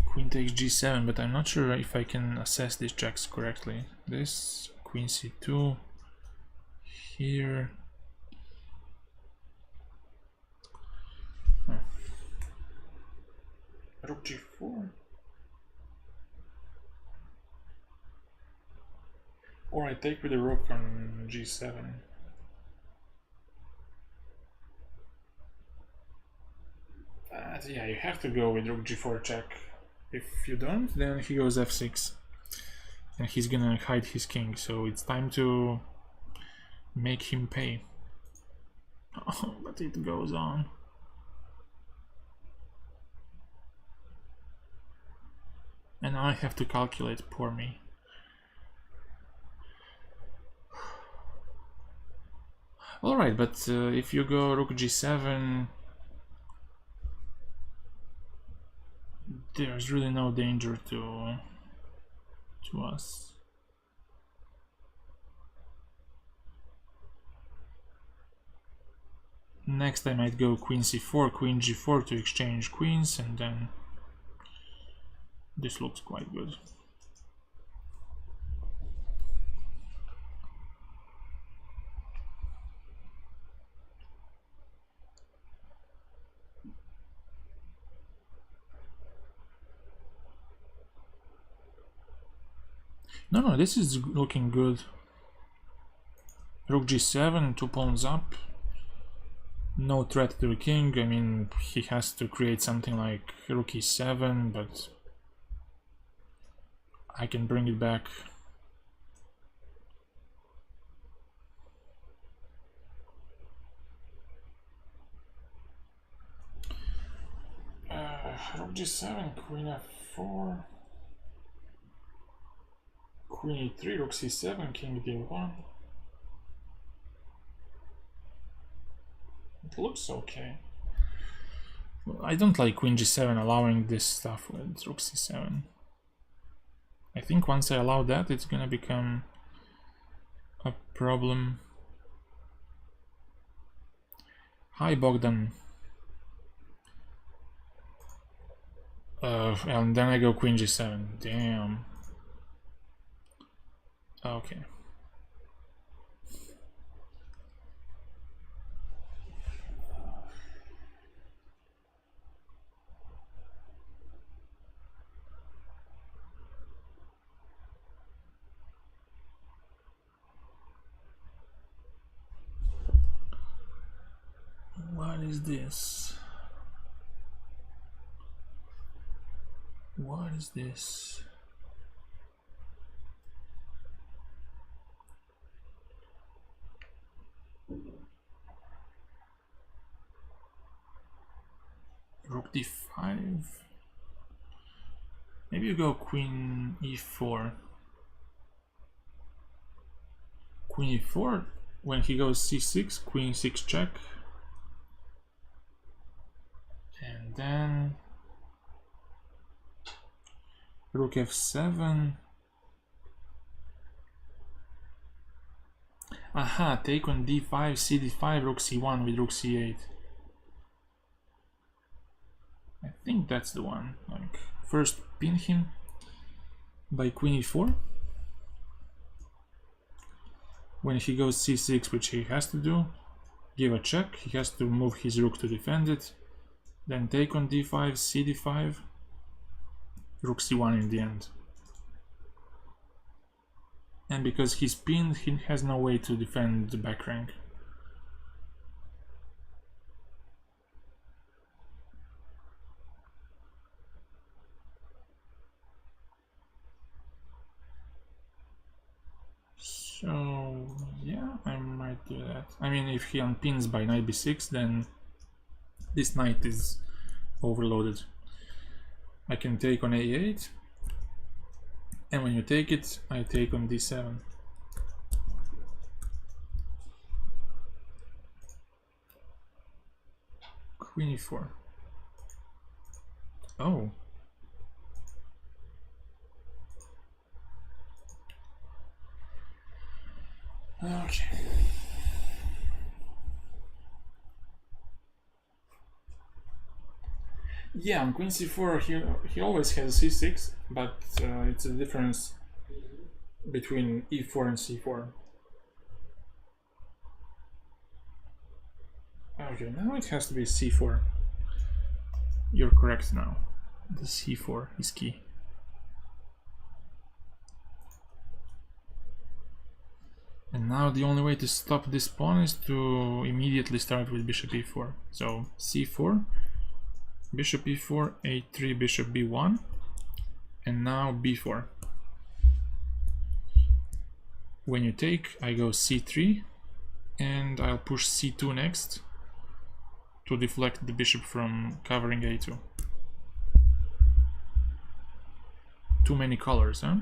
queen takes g7, but I'm not sure if I can assess these checks correctly. This queen c2 here. Rook g4, or I take with the rook on g7. Yeah, you have to go with rook g4 check. If you don't, then he goes f6, and he's gonna hide his king. So it's time to make him pay. Oh, but it goes on. And now I have to calculate, poor me. Alright, but if you go rook g7, there's really no danger to us. Next I might go queen c4, queen g4 to exchange queens, and then this looks quite good. No, this is looking good. Rook g7, 2 pawns up. No threat to the king. I mean, he has to create something like rook e7, but I can bring it back. Rook g7, queen f4, queen e3, rook c7, king d1. It looks okay. Well, I don't like queen g7 allowing this stuff with rook c7. I think once I allow that, it's gonna become a problem. Hi Bogdan. And then I go queen g7. Damn. Okay. is this? What is this? Rook d5. Maybe you go queen e4. Queen e4. When he goes c6, queen 6 check. And then rook f7. Aha, take on d5, cd5, rook c1 with rook c8. I think that's the one. Like, first pin him by queen e4. When he goes c6, which he has to do, give a check. He has to move his rook to defend it. Then take on d5, cd5, rook c1 in the end. And because he's pinned, he has no way to defend the back rank. So yeah, I might do that. I mean, if he unpins by knight b6, then this knight is overloaded. I can take on a8, and when you take it, I take on d7. Queen e4. Oh. Okay. Yeah, on queen c4 he always has c6, but it's a difference between e4 and c4. Okay, now it has to be c4. You're correct now. The c4 is key. And now the only way to stop this pawn is to immediately start with bishop e4. So c4, bishop e4, a3, bishop b1, and now b4. When you take, I go c3, and I'll push c2 next to deflect the bishop from covering a2. Too many colors, huh?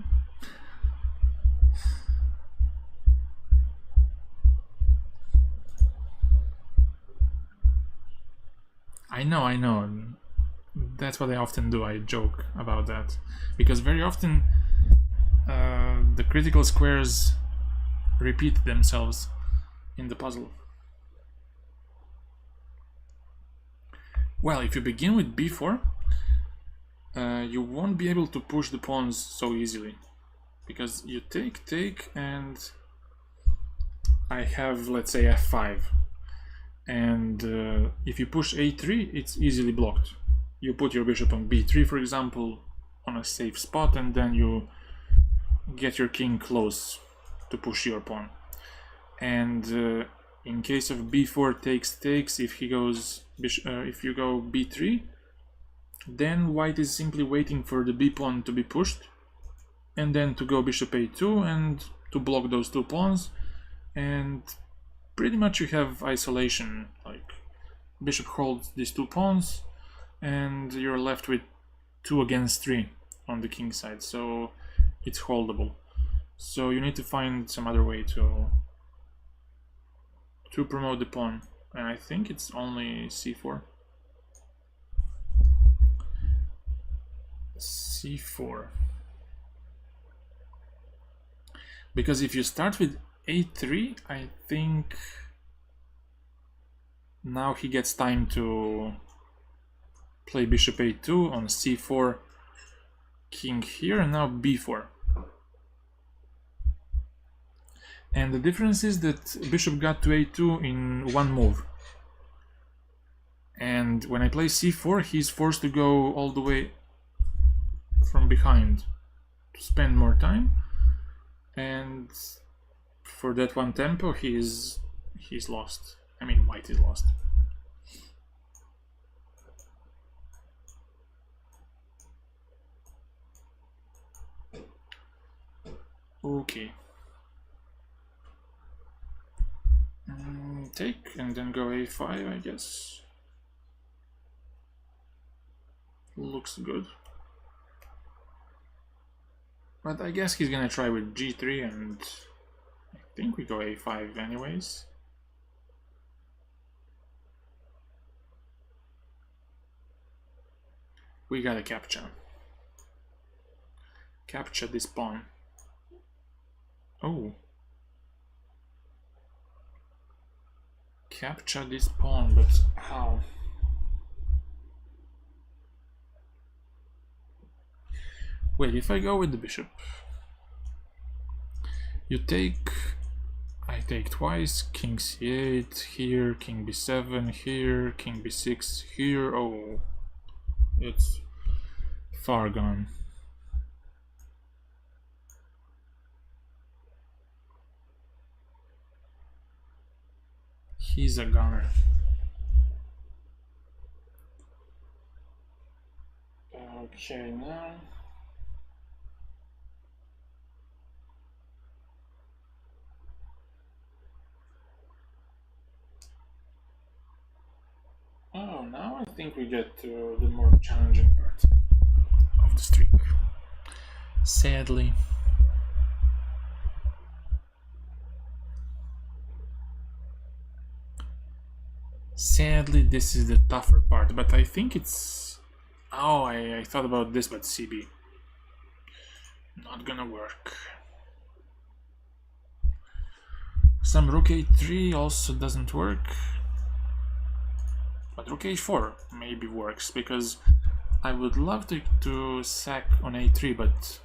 I know. That's what I often do. I joke about that. Because very often the critical squares repeat themselves in the puzzle. Well, if you begin with b4, you won't be able to push the pawns so easily. Because you take, and I have, let's say, f5. And if you push a3, it's easily blocked. You put your bishop on b3, for example, on a safe spot, and then you get your king close to push your pawn. And in case of b4 takes, if you go b3, then white is simply waiting for the b pawn to be pushed, and then to go bishop a2 and to block those two pawns, and pretty much you have isolation. Like, bishop holds these two pawns, and you're left with 2 against 3 on the king side, so it's holdable. So you need to find some other way to promote the pawn, and I think it's only c4. c4. Because if you start with a3, I think now he gets time to play bishop a2 on c4, king here, and now b4. And the difference is that bishop got to a2 in one move. And when I play c4, he's forced to go all the way from behind to spend more time. And for that one tempo, he's lost. I mean, white is lost. Okay. Take and then go a5, I guess. Looks good. But I guess he's gonna try with g3, and I think we go a5 anyways. We gotta capture. Capture this pawn. Oh. Capture this pawn, but how? Wait, if I go with the bishop, you take, I take twice, king c8 here, king b7 here, king b6 here. Oh, it's far gone. He's a gunner. Okay, now now I think we get to the more challenging part of the streak. Sadly. Sadly, this is the tougher part, but I think it's... Oh, I thought about this, but CB. Not gonna work. Some rook a3 also doesn't work. But rook a4 maybe works, because I would love to sack on a3, but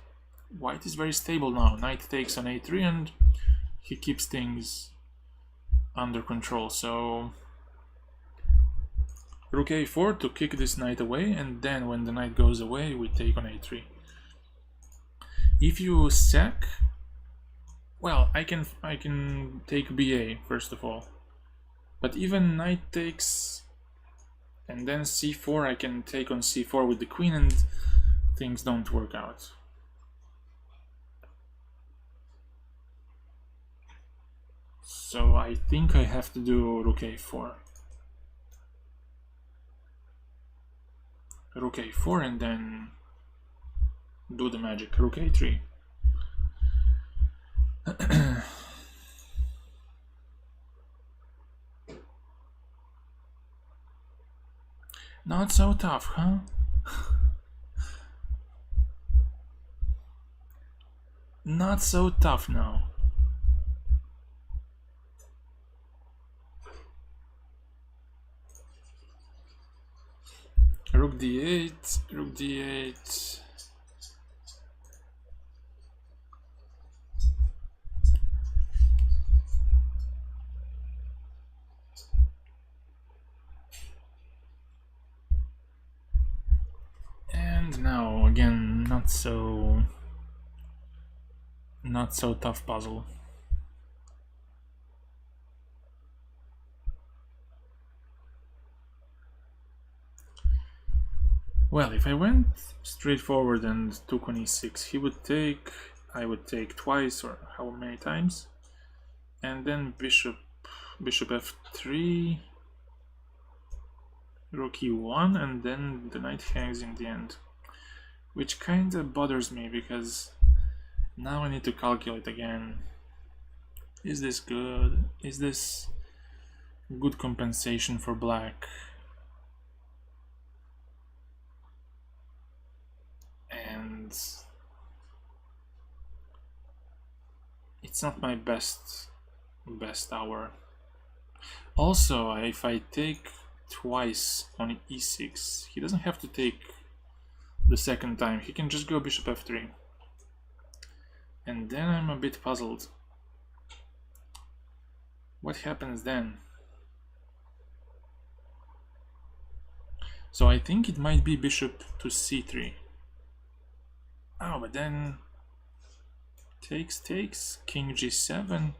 white is very stable now. Knight takes on a3 and he keeps things under control, so rook a4 to kick this knight away, and then when the knight goes away we take on a3. If you sack, well, I can take ba first of all, but even knight takes and then c4, I can take on c4 with the queen and things don't work out. So I think I have to do rook a4. Rook a4 and then do the magic. Rook a3. Not so tough, huh? Not so tough now. Rook d8, rook d8. And now again, not so tough puzzle. Well, if I went straight forward and took on e6, he would take, I would take twice or how many times, and then bishop f3, rook e1, and then the knight hangs in the end, which kinda bothers me because now I need to calculate again. Is this good? Is this good compensation for black? And it's not my best hour. Also, if I take twice on e6, he doesn't have to take the second time. He can just go bishop f3. And then I'm a bit puzzled. What happens then? So I think it might be bishop to c3. Oh, but then takes, king g7.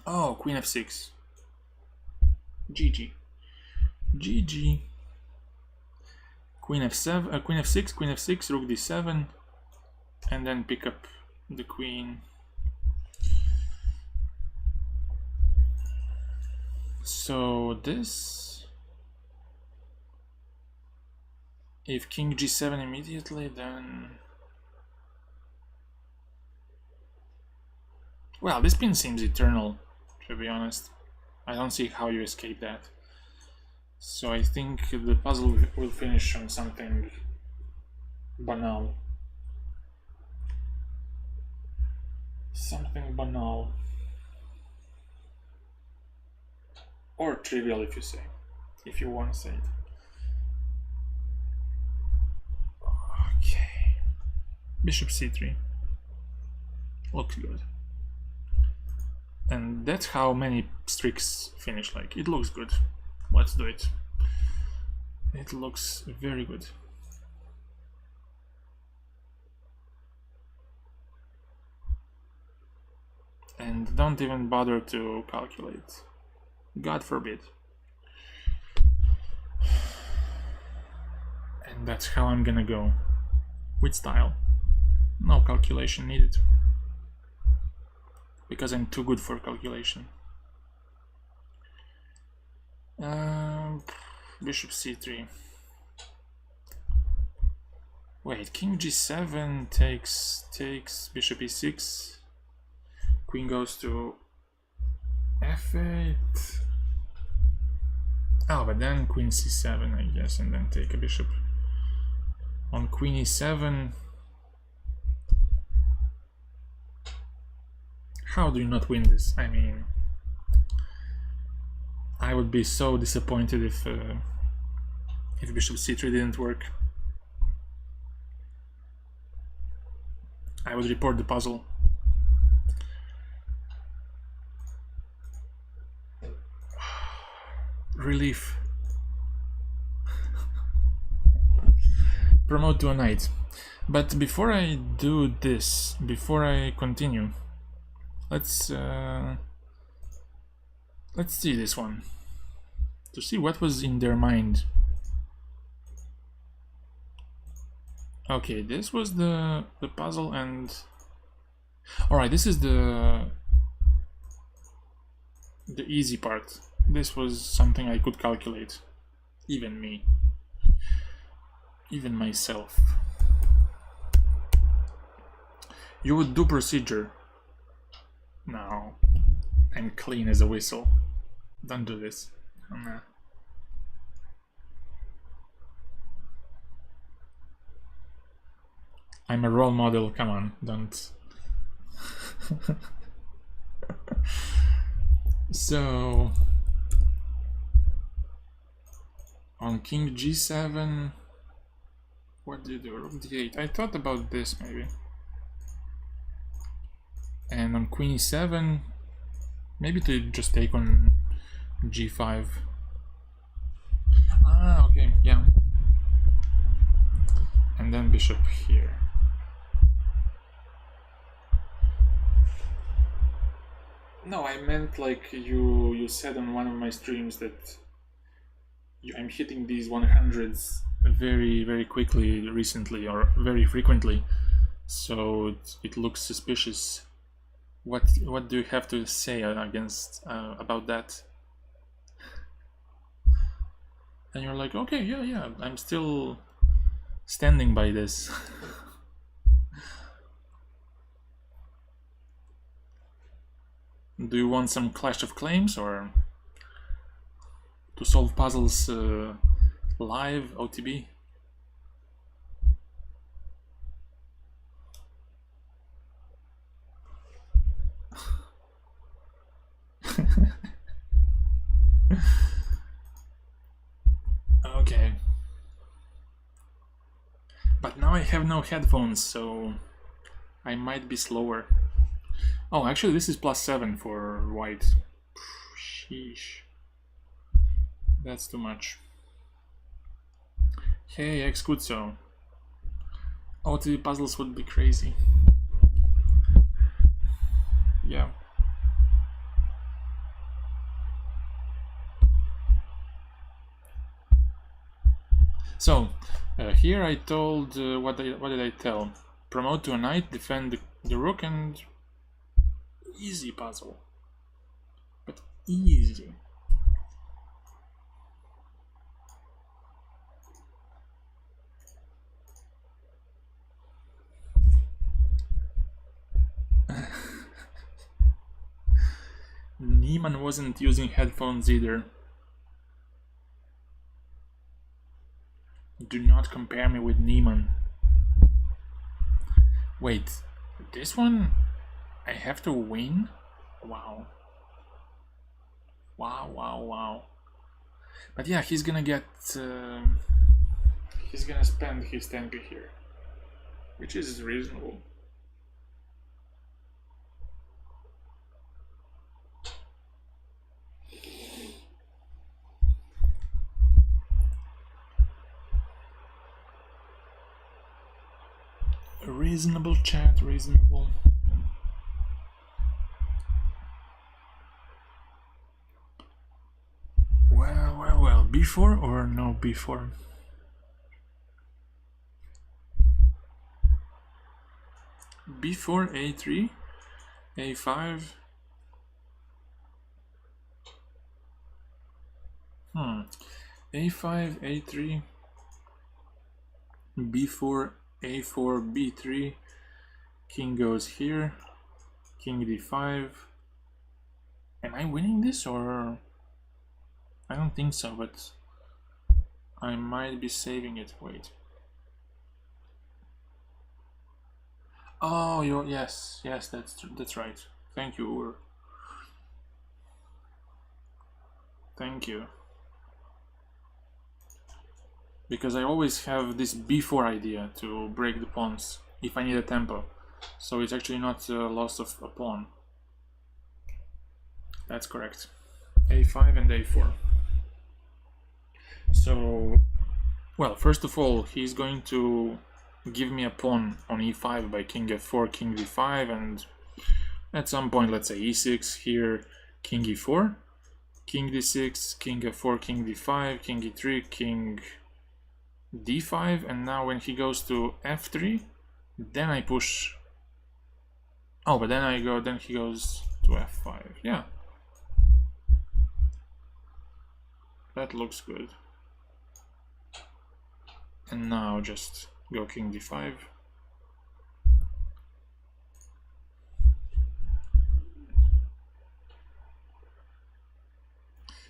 Oh, queen f6. GG. GG. Queen f7, queen f6, queen f6, rook d7, and then pick up the queen. So this, if king g7 immediately, then, well, this pin seems eternal, to be honest. I don't see how you escape that. So I think the puzzle will finish on something banal. Something banal. Or trivial, if you say. If you want to say it. Okay. Bishop c3. Looks good. And that's how many streaks finish. Like, it looks good. Let's do it. It looks very good. And don't even bother to calculate. God forbid. And that's how I'm gonna go. With style. No calculation needed. Because I'm too good for calculation. Bishop c3. Wait, king g7 takes bishop e6. Queen goes to f8. Oh, but then queen c7, I guess, and then take a bishop. On queen e7. How do you not win this? I mean, I would be so disappointed if bishop c3 didn't work. I would report the puzzle. Relief. Promote to a knight. But before I do this, before I continue, let's see this one to see what was in their mind. Okay, this was the puzzle, and all right, this is the easy part. This was something I could calculate, even me, even myself. You would do procedure. No, I'm clean as a whistle. Don't do this. Nah. I'm a role model, come on, don't. So, on king g7, what do you do? Rook d8. I thought about this maybe. And on queen e7, maybe to just take on g5. Ah, okay, yeah. And then bishop here. No, I meant like you said on one of my streams that I'm hitting these 100s very, very quickly recently, or very frequently, so it looks suspicious. What do you have to say against about that? And you're like, okay, yeah, I'm still standing by this. Do you want some Clash of Claims, or to solve puzzles live, OTB? Okay. But now I have no headphones, so I might be slower. Oh, actually this is +7 for white. Sheesh. That's too much. Hey, Excuzzo. OTB puzzles would be crazy. Yeah. So here I told what did I tell? Promote to a knight, defend the rook, and easy puzzle, but easy. Neiman wasn't using headphones either. Do not compare me with Neiman. Wait, this one I have to win? Wow. Wow. But yeah, he's gonna get... he's gonna spend his 10p here, which is reasonable. Reasonable, chat, reasonable. Well, b4 or no b4? b4, a3, a5. a5, a3, b4, a4, b3, king goes here, king d5. Am I winning this or... I don't think so, but I might be saving it. Wait. Oh, yes, that's right. Thank you, Ur. Thank you. Because I always have this b4 idea to break the pawns if I need a tempo. So it's actually not a loss of a pawn. That's correct. a5 and a4. So, well, first of all, he's going to give me a pawn on e5 by king f4, king d5, and at some point, let's say e6, here king e4, king d6, king f4, king d5, king e3, king d5, and now when he goes to f3, then I push. Oh, but then he goes to f5. Yeah, that looks good. And now just go king d5.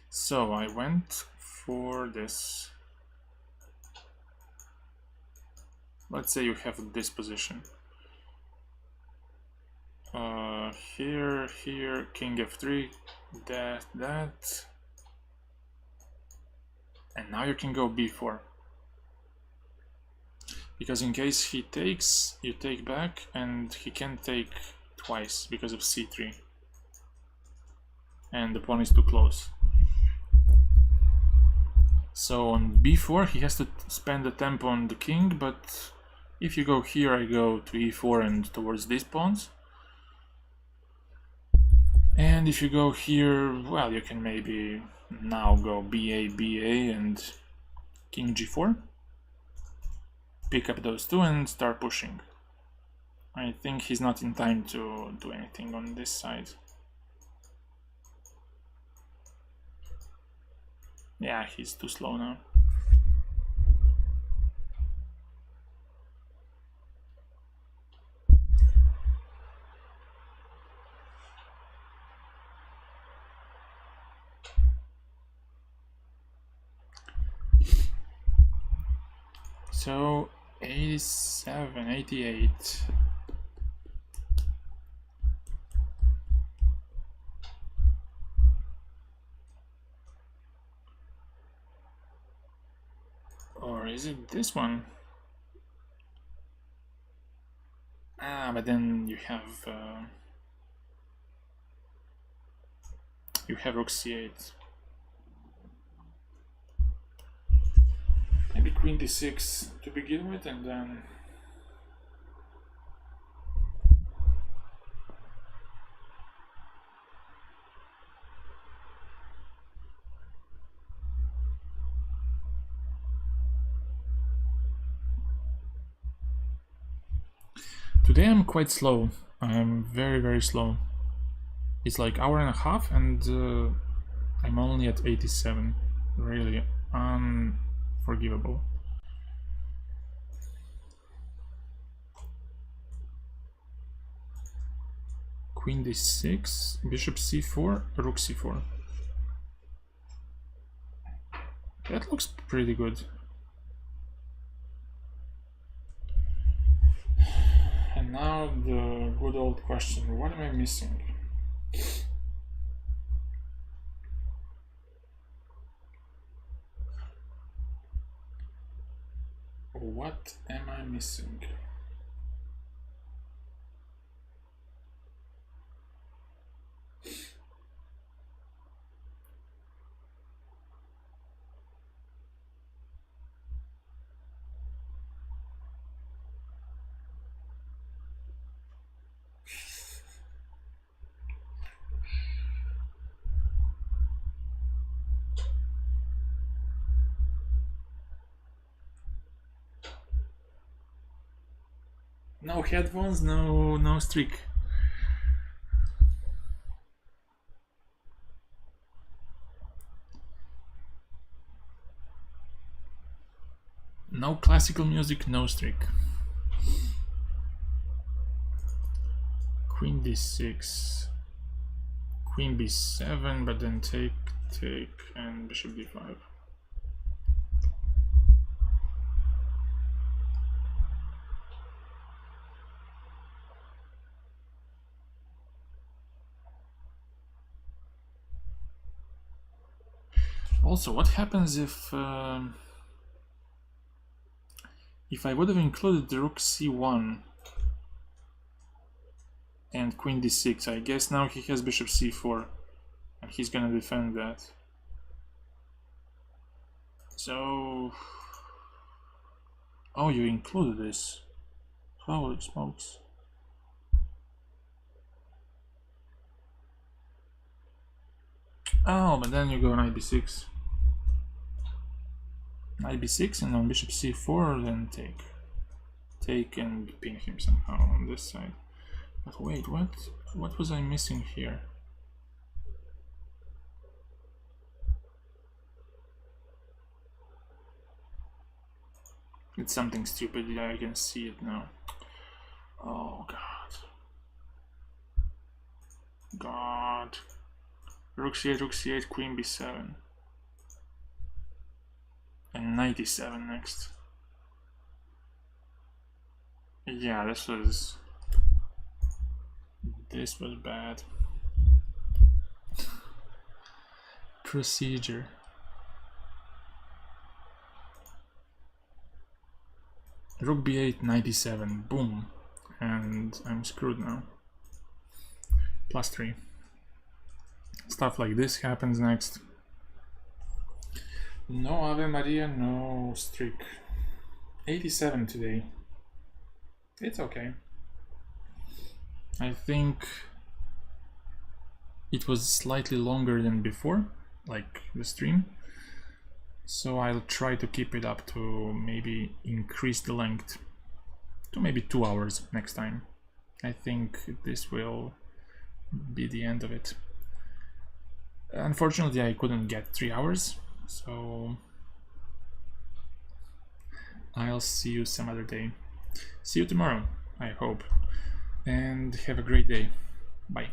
So I went for this. Let's say you have this position. Here, king f3, that. And now you can go b4. Because in case he takes, you take back, and he can't take twice because of c3. And the pawn is too close. So on b4 he has to spend the tempo on the king, but if you go here I go to e4 and towards these pawns. And if you go here, well, you can maybe now go ba and king g4. Pick up those two and start pushing. I think he's not in time to do anything on this side. Yeah, he's too slow now. So 87, 88. Or is it this one? Ah, but then you have rook c8. Maybe queen d6 to begin with, and then Today I'm quite slow. I'm very slow. It's like hour and a half and I'm only at 87. Really unforgivable. Queen d6, bishop c4, rook c4. That looks pretty good. And now the good old question, what am I missing? What am I missing? No headphones, no streak. No classical music, no streak. Queen d6, queen b7, but then take, and bishop d5. Also, what happens if I would have included the rook c1 and queen d6? I guess now he has bishop c4 and he's gonna defend that. So, oh, you included this. Holy smokes. Oh, but then you go knight b6. Knight b6 and on bishop c4, then take and pin him somehow on this side. But wait, what was I missing here? It's something stupid. Yeah, I can see it now. Oh god. Rook c8, queen b7. And knight e7 next. Yeah, this was bad. Procedure. Rook b8, knight e7, boom. And I'm screwed now. +3. Stuff like this happens next. No Ave Maria, no streak. 87 today. It's okay. I think it was slightly longer than before, like the stream. So I'll try to keep it up to maybe increase the length to maybe 2 hours next time. I think this will be the end of it. Unfortunately, I couldn't get 3 hours, so I'll see you some other day. See you tomorrow, I hope, and have a great day. Bye.